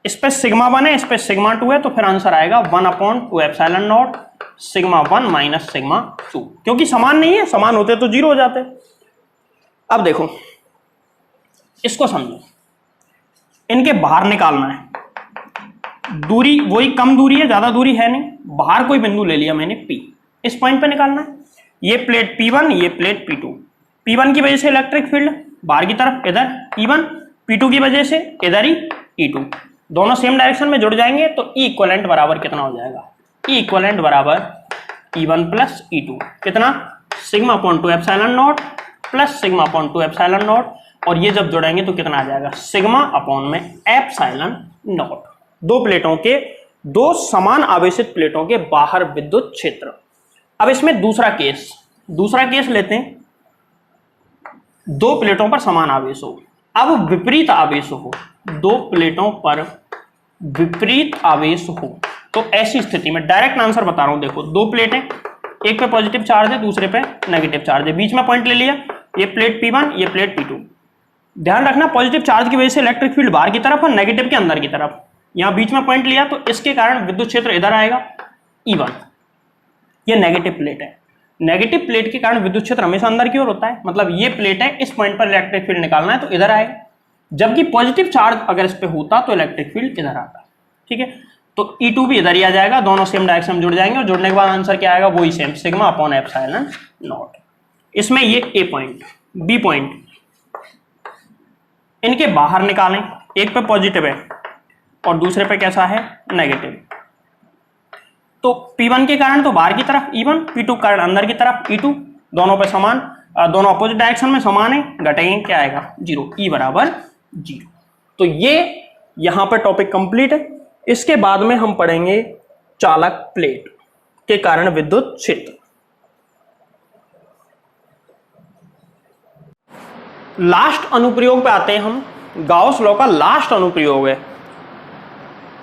इस पे सिग्मा 1 है, इस पे सिग्मा 2 है, तो फिर आंसर आएगा 1/2 epsilon not sigma 1 minus sigma 2, क्योंकि समान नहीं है, समान होते तो 0 हो जाते। अब देखो इसको समझो, इनके बाहर निकालना है, दूरी वही कम दूरी है, ज्यादा दूरी है नहीं, बाहर कोई बिंदु ले लिया मैंने P, इस पॉइंट पे निकालना है। ये प्लेट P1, ये प्लेट P2। P1 की वजह से इलेक्ट्रिक फील्ड बाहर की तरफ इधर E1, P2 की वजह से इधर ही E2, दोनों सेम डायरेक्शन में जुड़ जाएंगे तो E इक्विवेलेंट बराबर कितना हो जाएगा? E इक्विवेलेंट बराबर E1 प्लस E2, कितना? Sigma upon 2 epsilon not plus sigma upon 2 epsilon not, और ये जब जोड़ेंगे तो कितना आ जाएगा? सिग्मा अपॉन में एप्सिलॉन नॉट। दो प्लेटों के, दो समान आवेशित प्लेटों के बाहर विद्युत क्षेत्र। अब इसमें दूसरा केस लेते हैं, दो प्लेटों पर समान आवेश हो, अब विपरीत आवेश हो, दो प्लेटों पर विपरीत आवेश हो, तो ऐसी स्थिति में डायरेक्ट आंसर बता रहा हूं, देखो दो प्लेटें, एक पे पॉजिटिव चार्ज है, दूसरे पे नेगेटिव चार्ज है, बीच में पॉइंट ले लिया, ये प्लेट P1, ये प्लेट P2। ध्यान रखना पॉजिटिव चार्ज की वजह से इलेक्ट्रिक फील्ड बाहर की तरफ और नेगेटिव के अंदर की तरफ, यहां बीच में पॉइंट लिया तो इसके कारण विद्युत क्षेत्र इधर आएगा E1। ये नेगेटिव प्लेट है, नेगेटिव प्लेट के कारण विद्युत क्षेत्र हमेशा अंदर की ओर होता है, मतलब ये प्लेट है, इस पॉइंट पर इलेक्ट्रिक फील्ड निकालना है तो इधर आएगा, जबकि पॉजिटिव चार्ज अगर इस पे होता तो इलेक्ट्रिक फील्ड इधर आता। ठीक है, तो E2 भी इधर ही आ जाएगा, दोनों सेम डायरेक्शन में जुड़ जाएंगे, और जुड़ने के बाद आंसर क्या आएगा? वही same, sigma upon epsilon not. इसमें ये A पॉइंट, B पॉइंट, इनके बाहर निकालें, एक पे पॉजिटिव है और दूसरे पे कैसा है? नेगेटिव। तो P1 के कारण तो बाहर की तरफ E1, P2 के कारण अंदर की तरफ E2, दोनों पे समान, दोनों अपोजिट डायरेक्शन में समान है, घटेंगे क्या आएगा? 0, E बराबर 0। तो ये यहां पे टॉपिक कंप्लीट है। इसके बाद में हम पढ़ेंगे चालक प्लेट के कारण विद्युत क्षेत्र। लास्ट अनुप्रयोग पे आते हैं हम, गाउस लॉ का लास्ट अनुप्रयोग है।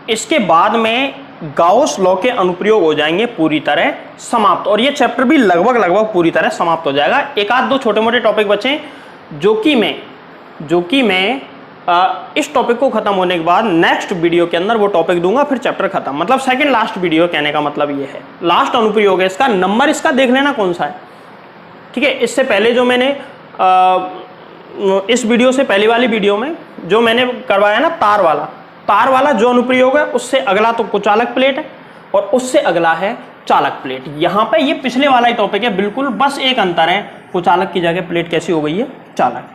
इसके बाद में गाउस लॉ के अनुप्रयोग हो जाएंगे पूरी तरह समाप्त, और ये चैप्टर भी लगभग पूरी तरह समाप्त हो जाएगा। एक आध दो छोटे मोटे टॉपिक बचे जो कि मैं इस टॉपिक को खत्म होने के बाद नेक्स्ट वीडियो के अंदर वो टॉपिक दूंगा, फिर चैप्टर खत्म, मतलब सेकंड लास्ट वीडियो। कहने का मतलब ये है लास्ट अनुप्रयोग है, इसका नंबर इसका देख लेना कौन सा है। ठीक है, इससे पहले जो मैंने इस वीडियो से पहली वाली वीडियो में जो मैंने करवाया ना तार वाला जो अनुप्रयोग है, उससे अगला तो कुचालक प्लेट है और उससे अगला है चालक प्लेट। यहाँ पे ये पिछले वाला ही टॉपिक है बिल्कुल, बस एक अंतर है, कुचालक की जगह प्लेट कैसी हो गई है? चालक।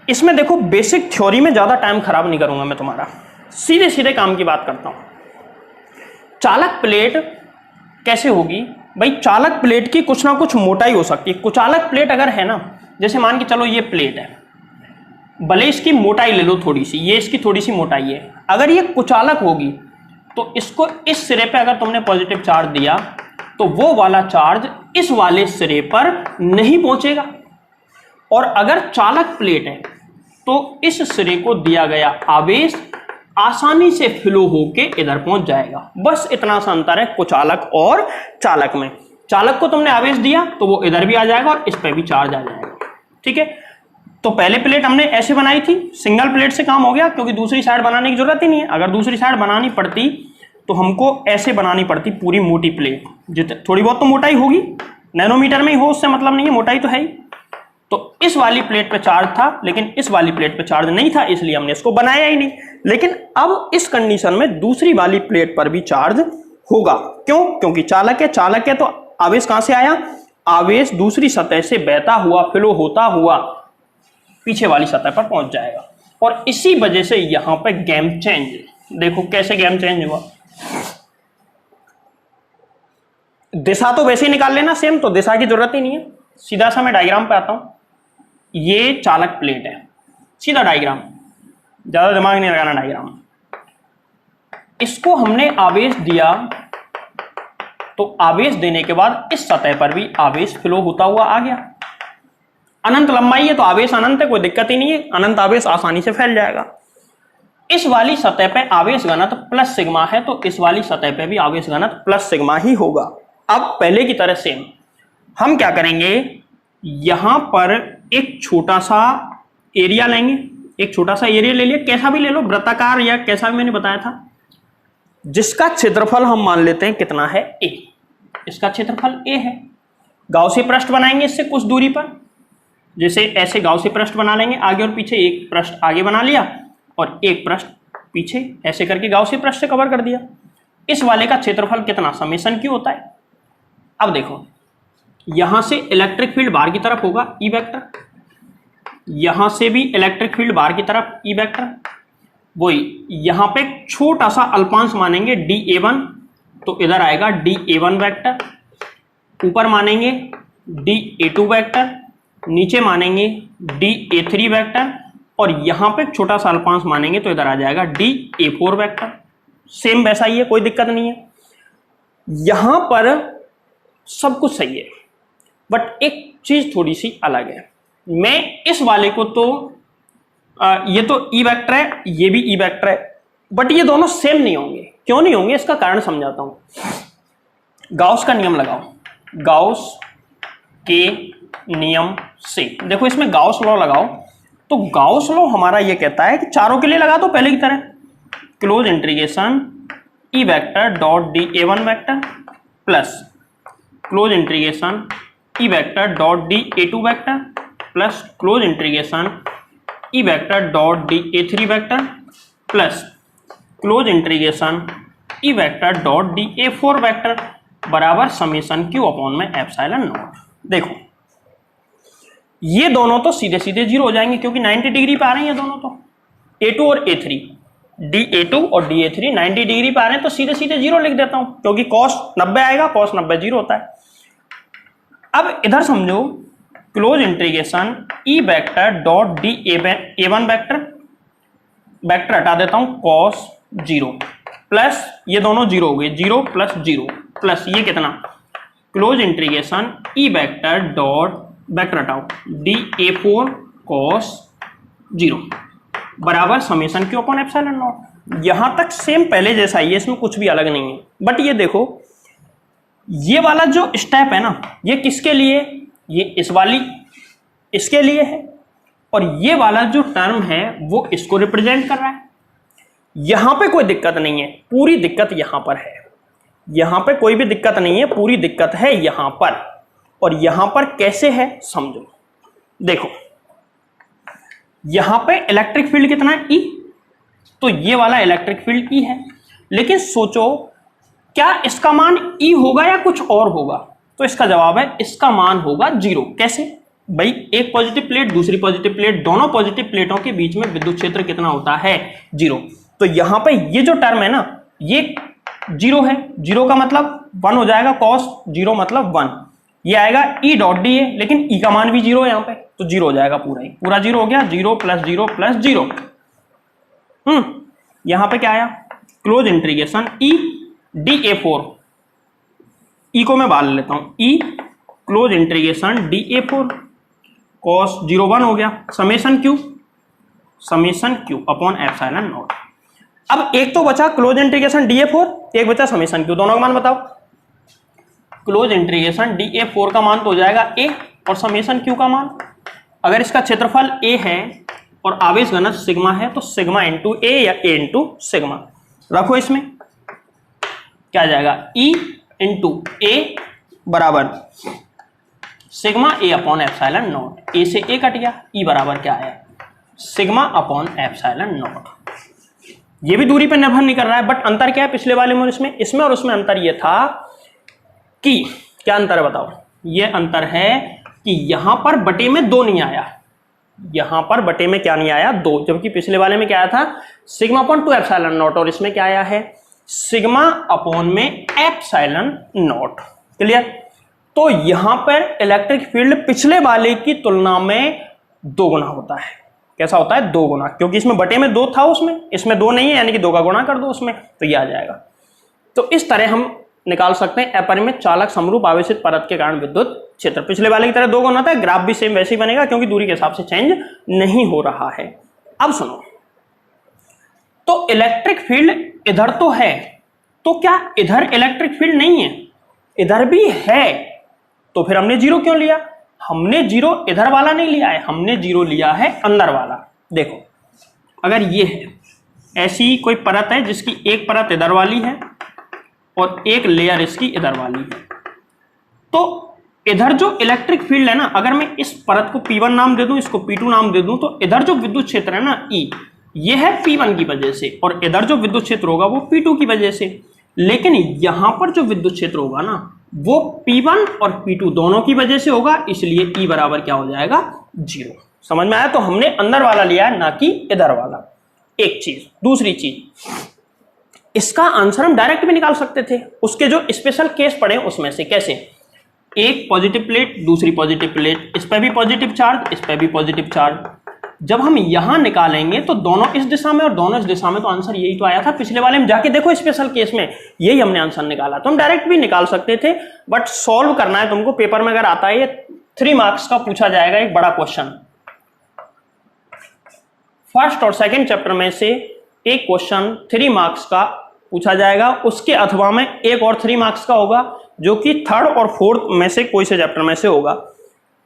इसमें देखो बेसिक थ्योरी में ज्यादा टाइम खराब नहीं करूंगा मैं तुम्हारा, सीधे सीधे काम की बात करता हूं। चालक प्लेट कैसे होगी भाई? चालक प्लेट की कुछ ना कुछ मोटाई हो सकती है। कुचालक प्लेट अगर है ना, जैसे मान के चलो ये प्लेट है, भले इसकी मोटाई ले लो थोड़ी सी, ये इसकी थोड़ी सी मोटाई है, अगर ये कुचालक होगी तो इसको इस सिरे पे अगर तुमने पॉजिटिव चार्ज दिया तो वो वाला चार्ज इस वाले सिरे पर नहीं पहुंचेगा, और अगर चालक प्लेट है तो इस सिरे को दिया गया आवेश आसानी से फ्लो होके इधर पहुंच जाएगा। बस इतना सा अंतर है कुचालक और चालक में। चालक को तुमने आवेश दिया तो वो इधर भी आ जाएगा और इस पे भी चार्ज आ जाएगा। ठीक है, तो पहले प्लेट हमने ऐसे बनाई थी, सिंगल प्लेट से काम हो गया क्योंकि दूसरी साइड बनाने की जरूरत ही नहीं है। अगर दूसरी साइड बनानी पड़ती तो हमको ऐसे बनानी पड़ती पूरी मोटी प्लेट, थोड़ी बहुत तो मोटाई होगी, नैनोमीटर में ही हो उससे मतलब नहीं है, मोटाई तो है ही। तो इस वाली प्लेट पे चार्ज था लेकिन इस वाली प्लेट पे चार्ज नहीं था, इसलिए हमने इसको बनाया ही नहीं। लेकिन अब इस कंडीशन में दूसरी वाली प्लेट पर भी चार्ज होगा। क्यों? क्योंकि चालक है तो आवेश कहां से आया? आवेश दूसरी सतह से बहता हुआ, फ्लो होता हुआ पीछे वाली सतह पर पहुंच जाएगा। और इसी वजह से यहां पे गेम चेंज, देखो कैसे गेम चेंज हुआ। दिशा तो वैसे ही निकाल लेना सेम, तो दिशा की जरूरत ही नहीं है। सीधा सा मैं डायग्राम पे आता हूं। ये चालक प्लेट है, सीधा डायग्राम, ज्यादा दिमाग नहीं लगाना डायग्राम। इसको हमने आवेश दिया, तो आवेश देने के बाद इस सतह पर भी आवेश फ्लो होता हुआ आ गया। अनंत लंबाई है तो आवेश अनंत है, कोई दिक्कत ही नहीं है, अनंत आवेश आसानी से फैल जाएगा। इस वाली सतह पे आवेश घनत्व प्लस सिग्मा है, तो इस वाली सतह पे भी आवेश घनत्व प्लस सिग्मा ही होगा। अब पहले की तरह सेम हम क्या करेंगे, यहां पर एक छोटा सा एरिया लेंगे, एक छोटा सा एरिया ले लिया, कैसा भी ले लो, वृत्ताकार या कैसा भी मैंने बताया था, जिसका क्षेत्रफल हम मान लेते हैं कितना है, a। इसका क्षेत्रफल a है। गाउसी पृष्ठ बनाएंगे इससे कुछ दूरी पर, जैसे ऐसे गाउसी पृष्ठ बना लेंगे, आगे और पीछे, एक पृष्ठ आगे बना लिया और एक पृष्ठ पीछे, ऐसे करके गाउसी पृष्ठ से कवर कर दिया। इस वाले का क्षेत्रफल कितना, समेशन क्यों होता है। अब देखो, यहां से इलेक्ट्रिक फील्ड बाहर की तरफ होगा ई वेक्टर, यहां से भी इलेक्ट्रिक फील्ड बाहर की तरफ ई वेक्टर, वही यहां पे छोटा सा अल्पांश मानेंगे dA1, तो इधर आएगा dA1 वेक्टर, ऊपर मानेंगे dA2 वेक्टर, नीचे मानेंगे dA3 वेक्टर, और यहां पे छोटा सा अल्पांश मानेंगे तो इधर आ जाएगा dA4 वेक्टर। सेम वैसा ही है, कोई दिक्कत नहीं है। यहां पर सब कुछ सही है, बट एक चीज थोड़ी सी अलग है। मैं इस वाले को तो ये तो ई वेक्टर है, ये भी ई वेक्टर है, बट ये दोनों सेम नहीं होंगे। क्यों नहीं होंगे, इसका कारण समझाता हूं। गाउस का नियम लगाओ, गाउस के नियम से देखो, इसमें गाउस लॉ लगाओ, तो गाउस लॉ हमारा ये कहता है कि चारों के लिए लगा दो पहले की तरह, close integration E vector dot dA1 vector plus close integration E vector dot dA2 vector plus close integration E vector dot dA3 vector plus close integration E vector dot dA4 vector बराबर summation Q upon में epsilon not. देखो ये दोनों तो सीधे सीधे zero हो जाएंगे, क्योंकि 90 डिग्री पे आ रहे हैं दोनों, तो A2 और A3, dA2 और dA3 90 डिग्री पे आ रहे हैं, तो सीधे सीधे जीरो लिख देता हूं, क्योंकि cos 90 आएगा, cos 90 जीरो होता है। अब इधर समझो, close integration E vector dot dA1 vector, vector हटा देता हूं, cos 0 प्लस ये दोनों जीरो हो गए, 0 प्लस 0 प्लस ये कितना, close integration E vector dot vector हटाओ dA4 cos 0 बराबर summation Q upon epsilon not. यहां तक सेम पहले जैसा ही है, इसमें कुछ भी अलग नहीं है। बट ये देखो, ये वाला जो स्टेप है ना, ये किसके लिए, ये इस वाली इसके लिए है, और ये वाला जो टर्म है वो इसको रिप्रेजेंट कर रहा है। यहां पे कोई दिक्कत नहीं है, पूरी दिक्कत यहां पर है। यहां पे कोई भी दिक्कत नहीं है, पूरी दिक्कत है यहां पर। और यहां पर कैसे है समझो, देखो यहां पे इलेक्ट्रिक फील्ड कितना है, E, तो ये वाला इलेक्ट्रिक फील्ड E है। लेकिन सोचो, क्या इसका मान E होगा या कुछ और होगा, तो इसका जवाब है इसका मान होगा 0। कैसे भाई, एक पॉजिटिव प्लेट दूसरी पॉजिटिव प्लेट, दोनों पॉजिटिव प्लेटों के बीच में विद्युत क्षेत्र कितना होता है, 0। तो यहां पे ये जो टर्म है ना, ये 0 है, 0 का मतलब 1 हो जाएगा, cos 0 मतलब 1, ये आएगा E डॉट डी ए, लेकिन E का मान भी 0 है यहाँ पे, तो 0 हो जाएगा पूरा ही, पूरा 0 हो गया, 0 प्लस 0 प्लस 0। यहां पे क्या आया, close integration E dA4, E को मैं बाल लेता हूं, E close integration dA4 cos 0 1 हो गया, summation Q upon epsilon not. अब एक तो बचा क्लोज इंटीग्रेशन dA4, एक बचा समेशन क्यू, दोनों का मान बताओ। क्लोज इंटीग्रेशन dA4 का मान तो हो जाएगा A, और समेशन क्यू का मान, अगर इसका क्षेत्रफल A है और आवेश घनत्व सिग्मा है, तो सिग्मा इंटू A या A इंटू सिग्मा रखो। इसमें क्या आ जाएगा, E इंटू A बराबर sigma A upon epsilon not. A से A कट गया, E बराबर क्या आया, सिग्मा अपॉन एप्सिलॉन नॉट। ये भी दूरी पर निर्भर नहीं कर रहा है, बट अंतर क्या है पिछले वाले में और इसमें और उसमें अंतर ये था कि, क्या अंतर है बताओ, ये अंतर है कि यहां पर बटे में 2 नहीं आया, यहां पर बटे में क्या नहीं आया, 2, जबकि पिछले वाले में क्या आया था, सिग्मा अपॉन 2 एप्सिलॉन नॉट, और इसमें क्या आया है, सिग्मा अपॉन में एप्सिलॉन नॉट। क्लियर? तो यहां पर इलेक्ट्रिक फील्ड पिछले वाले की तुलना में 2 गुना होता है। कैसा होता है? 2 गुना, क्योंकि इसमें बटे में 2 था, उसमें इसमें 2 नहीं है, यानी कि 2 का गुणा कर दो उसमें, तो ये आ जाएगा। तो इस तरह हम निकाल सकते हैं अपरिमित चालक समरूप आवेशित परत के कारण विद्युत क्षेत्र। पिछले वाले की तरह 2 गुना था, ग्राफ भी सेम वैसे ही बनेगा क्योंकि दूरी के हिसाब से चेंज नहीं हो रहा है। अब सुनो, तो इलेक्ट्रिक फील्ड इधर तो है, तो क्या इधर इलेक्ट्रिक फील्ड नहीं है? इधर भी है, तो फिर हमने 0 क्यों लिया? हमने 0 इधर वाला नहीं लिया है, हमने 0 लिया है अंदर वाला। देखो, अगर ये है, ऐसी कोई परत है जिसकी एक परत इधर वाली है और एक लेयर इसकी इधर वाली है, तो इधर जो इलेक्ट्रिक फील्ड है ना, अगर मैं इस परत को P1 नाम दे दूं, इसको P2 नाम दे दूं, तो इधर जो विद्युत क्षेत्र है ना E, ये है P1 की वजह से, और इधर जो विद्युत क्षेत्र होगा वो P2 की वजह से। लेकिन यहां पर जो विद्युत क्षेत्र होगा ना, वो P1 और P2 दोनों की वजह से होगा, इसलिए E बराबर क्या हो जाएगा? 0। समझ में आया? तो हमने अंदर वाला लिया है, ना कि इधर वाला। एक चीज। दूसरी चीज, इसका आंसर हम डायरेक्ट भी निकाल सकते थे, उसके जो स्पेशल केस पड़े उसमें से। कैसे? एक पॉजिटिव प्लेट, दूसरी पॉजिटिव प्लेट, इस पर भी पॉजिटिव चार्ज, इस पर भी पॉजिटिव चार्ज। जब हम यहां निकालेंगे तो दोनों इस दिशा में और दोनों इस दिशा में, तो आंसर यही तो आया था पिछले वाले में। जाके देखो स्पेशल केस में, यही हमने आंसर निकाला। तो हम डायरेक्ट भी निकाल सकते थे, बट सॉल्व करना है तुमको। पेपर में अगर आता है, ये 3 मार्क्स का पूछा जाएगा, एक बड़ा क्वेश्चन। फर्स्ट और सेकंड चैप्टर में से एक क्वेश्चन 3 मार्क्स का पूछा जाएगा, उसके अथवा में एक और 3 मार्क्स का होगा, जो कि थर्ड और फोर्थ में से कोई से चैप्टर में से होगा।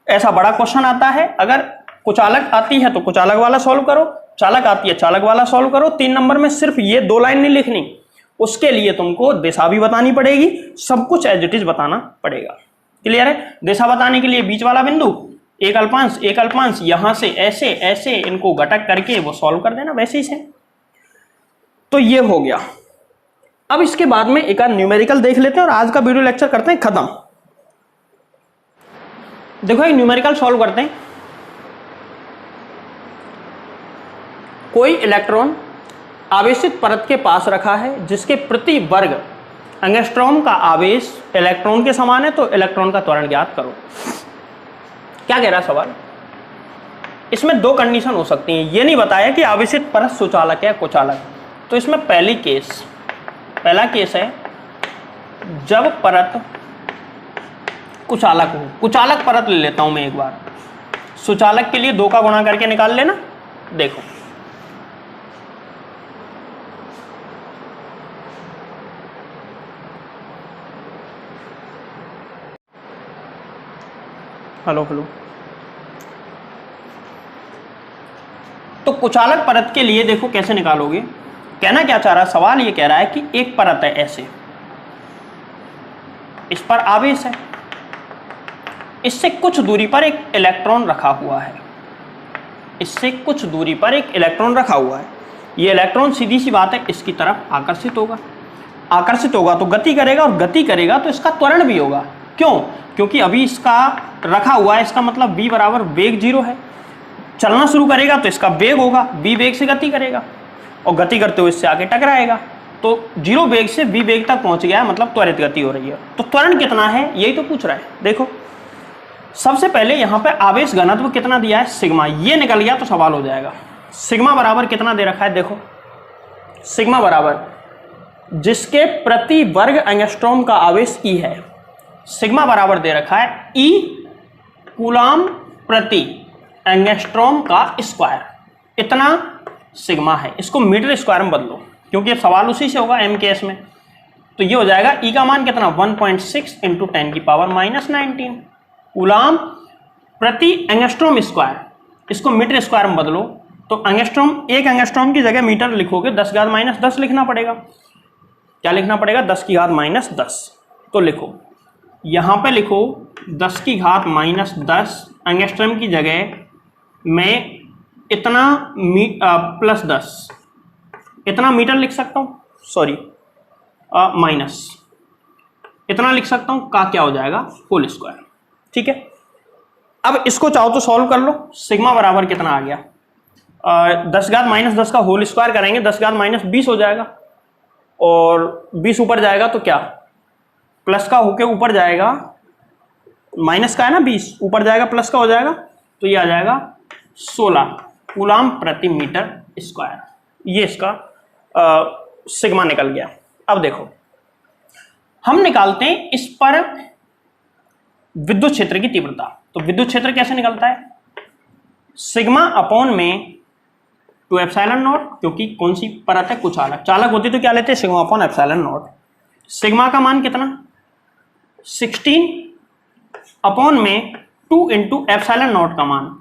ऐसा बड़ा क्वेश्चन आता है। अगर कुचालक आती है तो कुचालक वाला सॉल्व करो, चालक आती है चालक वाला सॉल्व करो। 3 नंबर में सिर्फ ये 2 लाइन नहीं लिखनी, उसके लिए तुमको दिशा भी बतानी पड़ेगी, सब कुछ एज इट इज बताना पड़ेगा। क्लियर है? दिशा बताने के लिए बीच वाला बिंदु, एक अल्पांश यहां से ऐसे ऐसे इनको घटक करके वो सॉल्व कर देना वैसे ही से। तो ये हो गया। अब इसके बाद में एक न्यूमेरिकल देख लेते हैं और आज का वीडियो लेक्चर करते हैं खत्म। देखो, एक न्यूमेरिकल सॉल्व करते हैं। कोई इलेक्ट्रॉन आवेशित परत के पास रखा है, जिसके प्रति वर्ग एंगस्ट्रॉम का आवेश इलेक्ट्रॉन के समान है, तो इलेक्ट्रॉन का त्वरण ज्ञात करो। क्या कह रहा है सवाल? इसमें 2 कंडीशन हो सकती हैं। ये नहीं बताया कि आवेशित परत सुचालक है कुचालक। तो इसमें पहला केस है जब परत कुचालक हो। कुचालक परत ले लेता हूं मैं एक बार, सुचालक के लिए 2 का गुणा करके निकाल लेना। देखो, हेलो, तो कुचालक परत के लिए देखो कैसे निकालोगे। कहना क्या चाह रहा है सवाल? ये कह रहा है कि एक परत है ऐसे, इस पर आवेश है, इससे कुछ दूरी पर एक इलेक्ट्रॉन रखा हुआ है, इससे कुछ दूरी पर एक इलेक्ट्रॉन रखा हुआ है। ये इलेक्ट्रॉन सीधी सी बात है इसकी तरफ आकर्षित होगा तो गति करेगा, और गति करेगा तो इसका त्वरण भी होगा। क्यों? क्योंकि अभी इसका रखा हुआ है, इसका मतलब v बराबर वेग 0 है। चलना शुरू करेगा तो इसका वेग होगा, v वेग से गति करेगा, और गति करते हुए इससे आगे टकराएगा। तो 0 वेग से v वेग तक पहुंच गया है, मतलब त्वरित गति हो रही है। तो त्वरण कितना है यही तो पूछ रहा है। देखो, सबसे पहले यहाँ पे आवेश घनत्व कितना दिया है? सिग्मा। ये निकल गया तो सवाल हो जाएगा। सिग्मा बराबर कितना दे रखा है? देखो, सिग्मा बराबर जिसके प्रति वर्ग एंगस्ट्रॉम का आवेश E है, सिग्मा बराबर दे रखा है E कूलाम प्रति एंगस्ट्रॉम का स्क्वायर। इतना सिग्मा है। इसको मीटर स्क्वायर में बदलो, क्योंकि सवाल उसी से होगा एम के एस में। तो ये हो जाएगा E का मान कितना? 1.6 इंटू 10⁻⁻19 कूलाम प्रति एंगस्ट्रॉम स्क्वायर। इसको मीटर स्क्वायर में बदलो तो एंगस्ट्रॉम, एक एंगस्ट्रॉम की जगह मीटर लिखोगे 10⁻−10 लिखना पड़ेगा। क्या लिखना पड़ेगा? 10⁻−10। तो लिखो, यहाँ पे लिखो 10⁻−10 एंगस्ट्रॉम की जगह मैं इतना +10 इतना मीटर लिख सकता हूँ, सॉरी माइनस इतना लिख सकता हूँ का क्या हो जाएगा? Whole square. ठीक है, अब इसको चाहो तो सॉल्व कर लो। सिग्मा बराबर कितना आ गया? 10⁻−10 का होल स्क्वायर करेंगे 10⁻−20 हो जाएगा, और 20 ऊपर जाएगा तो क्या? प्लस का होके ऊपर जाएगा, माइनस का है ना 20, ऊपर जाएगा प्लस का हो जाएगा, तो ये आ जाएगा 16 कूलाम प्रति मीटर स्क्वायर। ये इसका सिग्मा निकल गया। अब देखो हम निकालते हैं इस पर विद्युत क्षेत्र की तीव्रता। तो विद्युत क्षेत्र कैसे निकलता है? सिग्मा अपॉन में 2 एप्सिलॉन नॉट, क्योंकि कौन सी परत है? कुचालक। चालक होती तो क्या लेते हैं? Sigma upon epsilon not. Sigma का मान कितना? 16 अपॉन में 2 इंटू एप्सिलॉन नॉट का मान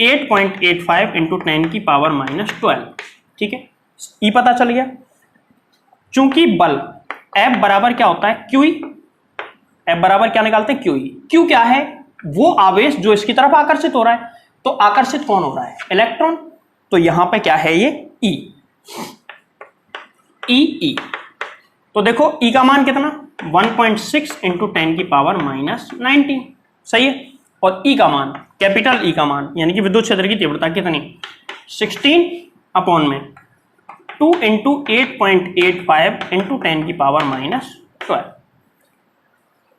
8.85 इंटू 10 की पावर -12। ठीक है, ई पता चल गया। चूंकि बल F बराबर क्या होता है? QE। F बराबर क्या निकालते हैं? QE। Q क्या है? वो आवेश जो इसकी तरफ आकर्षित हो रहा है। तो आकर्षित कौन हो रहा है? इलेक्ट्रॉन। तो यहां पे क्या है? ये E। E। तो देखो E का मान कितना? 1.6 इंटू 10 की पावर -19। सही है। और E का मान, कैपिटल E का मान यानी कि विद्युत क्षेत्र की तीव्रता कितनी? 16 अपॉन में 2 इंटू 8.85 इंटू 10 की पावर -12।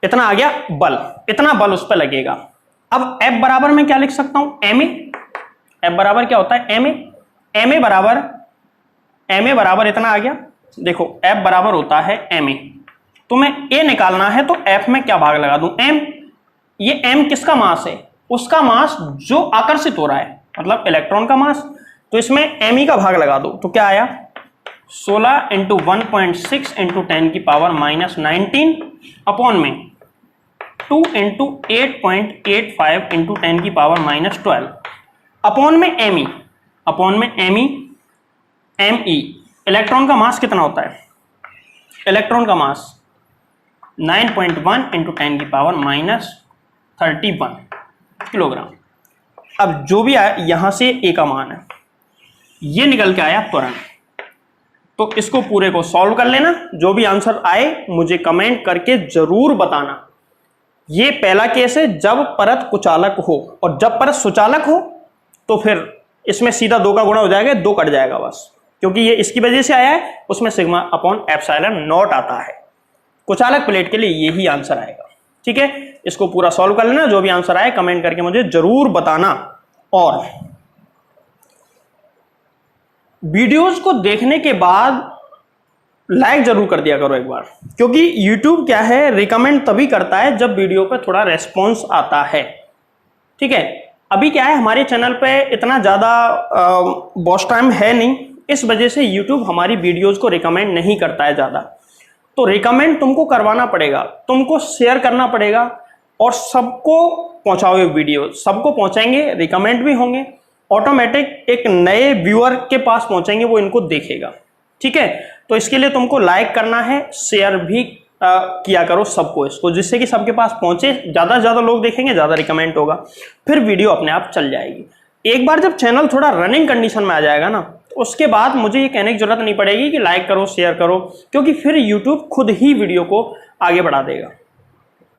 इतना आ गया बल, इतना बल उस पर लगेगा। अब F बराबर में क्या लिख सकता हूं? ma। F बराबर क्या होता है? ma बराबर इतना आ गया। देखो F बराबर होता है ma, तो मैं a निकालना है तो F में क्या भाग लगा दूं? m। ये m किसका मास है? उसका मास जो आकर्षित हो रहा है, मतलब इलेक्ट्रॉन का मास। तो इसमें me का भाग लगा दो तो क्या आया? 16 इंटू 1.6 इंटू 10 की पावर -19 अपॉन में 2 इंटू 8.85 इंटू 10 की पावर -12 अपॉन में me, me। इलेक्ट्रॉन का मास कितना होता है? इलेक्ट्रॉन का मास 9.1 इंटू 10 की पावर -31 किलोग्राम। अब जो भी आया यहां से a का मान है, ये निकल के आया तुरंत। तो इसको पूरे को सॉल्व कर लेना। जो भी आंसर आए मुझे कमेंट करके जरूर बताना। ये पहला केस है जब परत कुचालक हो, और जब परत सुचालक हो तो फिर इसमें सीधा 2 का गुणा हो जाएगा, 2 कट जाएगा बस, क्योंकि ये इसकी वजह से आया है, उसमें सिग्मा अपॉन एप्सिलॉन नॉट आता है। कुचालक प्लेट के लिए यही आंसर आएगा। ठीक है, इसको पूरा सॉल्व कर लेना। जो भी आंसर आए कमेंट करके मुझे जरूर बताना। और वीडियोस को देखने के बाद लाइक जरूर कर दिया करो एक बार, क्योंकि YouTube क्या है, रिकमेंड तभी करता है जब वीडियो पे थोड़ा रेस्पॉन्स आता है। ठीक है, अभी क्या है, हमारे चैनल पे इतना ज़्यादा वॉच टाइम है नहीं, इस वजह से YouTube हमारी वीडियोस को रिकमेंड नहीं करता है ज़्यादा। तो रिकमेंड तुमको करवाना पड़ेगा, तुमको शेयर करना पड़ेगा, और सबको पहुँचाओगे वीडियो, सबको पहुँचाएंगे, रिकमेंड भी होंगे, ऑटोमेटिक एक नए व्यूअर के पास पहुँचेंगे, वो इनको देखेगा। ठीक है, तो इसके लिए तुमको लाइक करना है, शेयर भी किया करो सबको इसको, जिससे कि सबके पास पहुंचे, ज़्यादा से ज़्यादा लोग देखेंगे, ज़्यादा रिकमेंड होगा, फिर वीडियो अपने आप चल जाएगी। एक बार जब चैनल थोड़ा रनिंग कंडीशन में आ जाएगा ना, तो उसके बाद मुझे ये कहने की जरूरत नहीं पड़ेगी कि लाइक करो शेयर करो, क्योंकि फिर यूट्यूब खुद ही वीडियो को आगे बढ़ा देगा।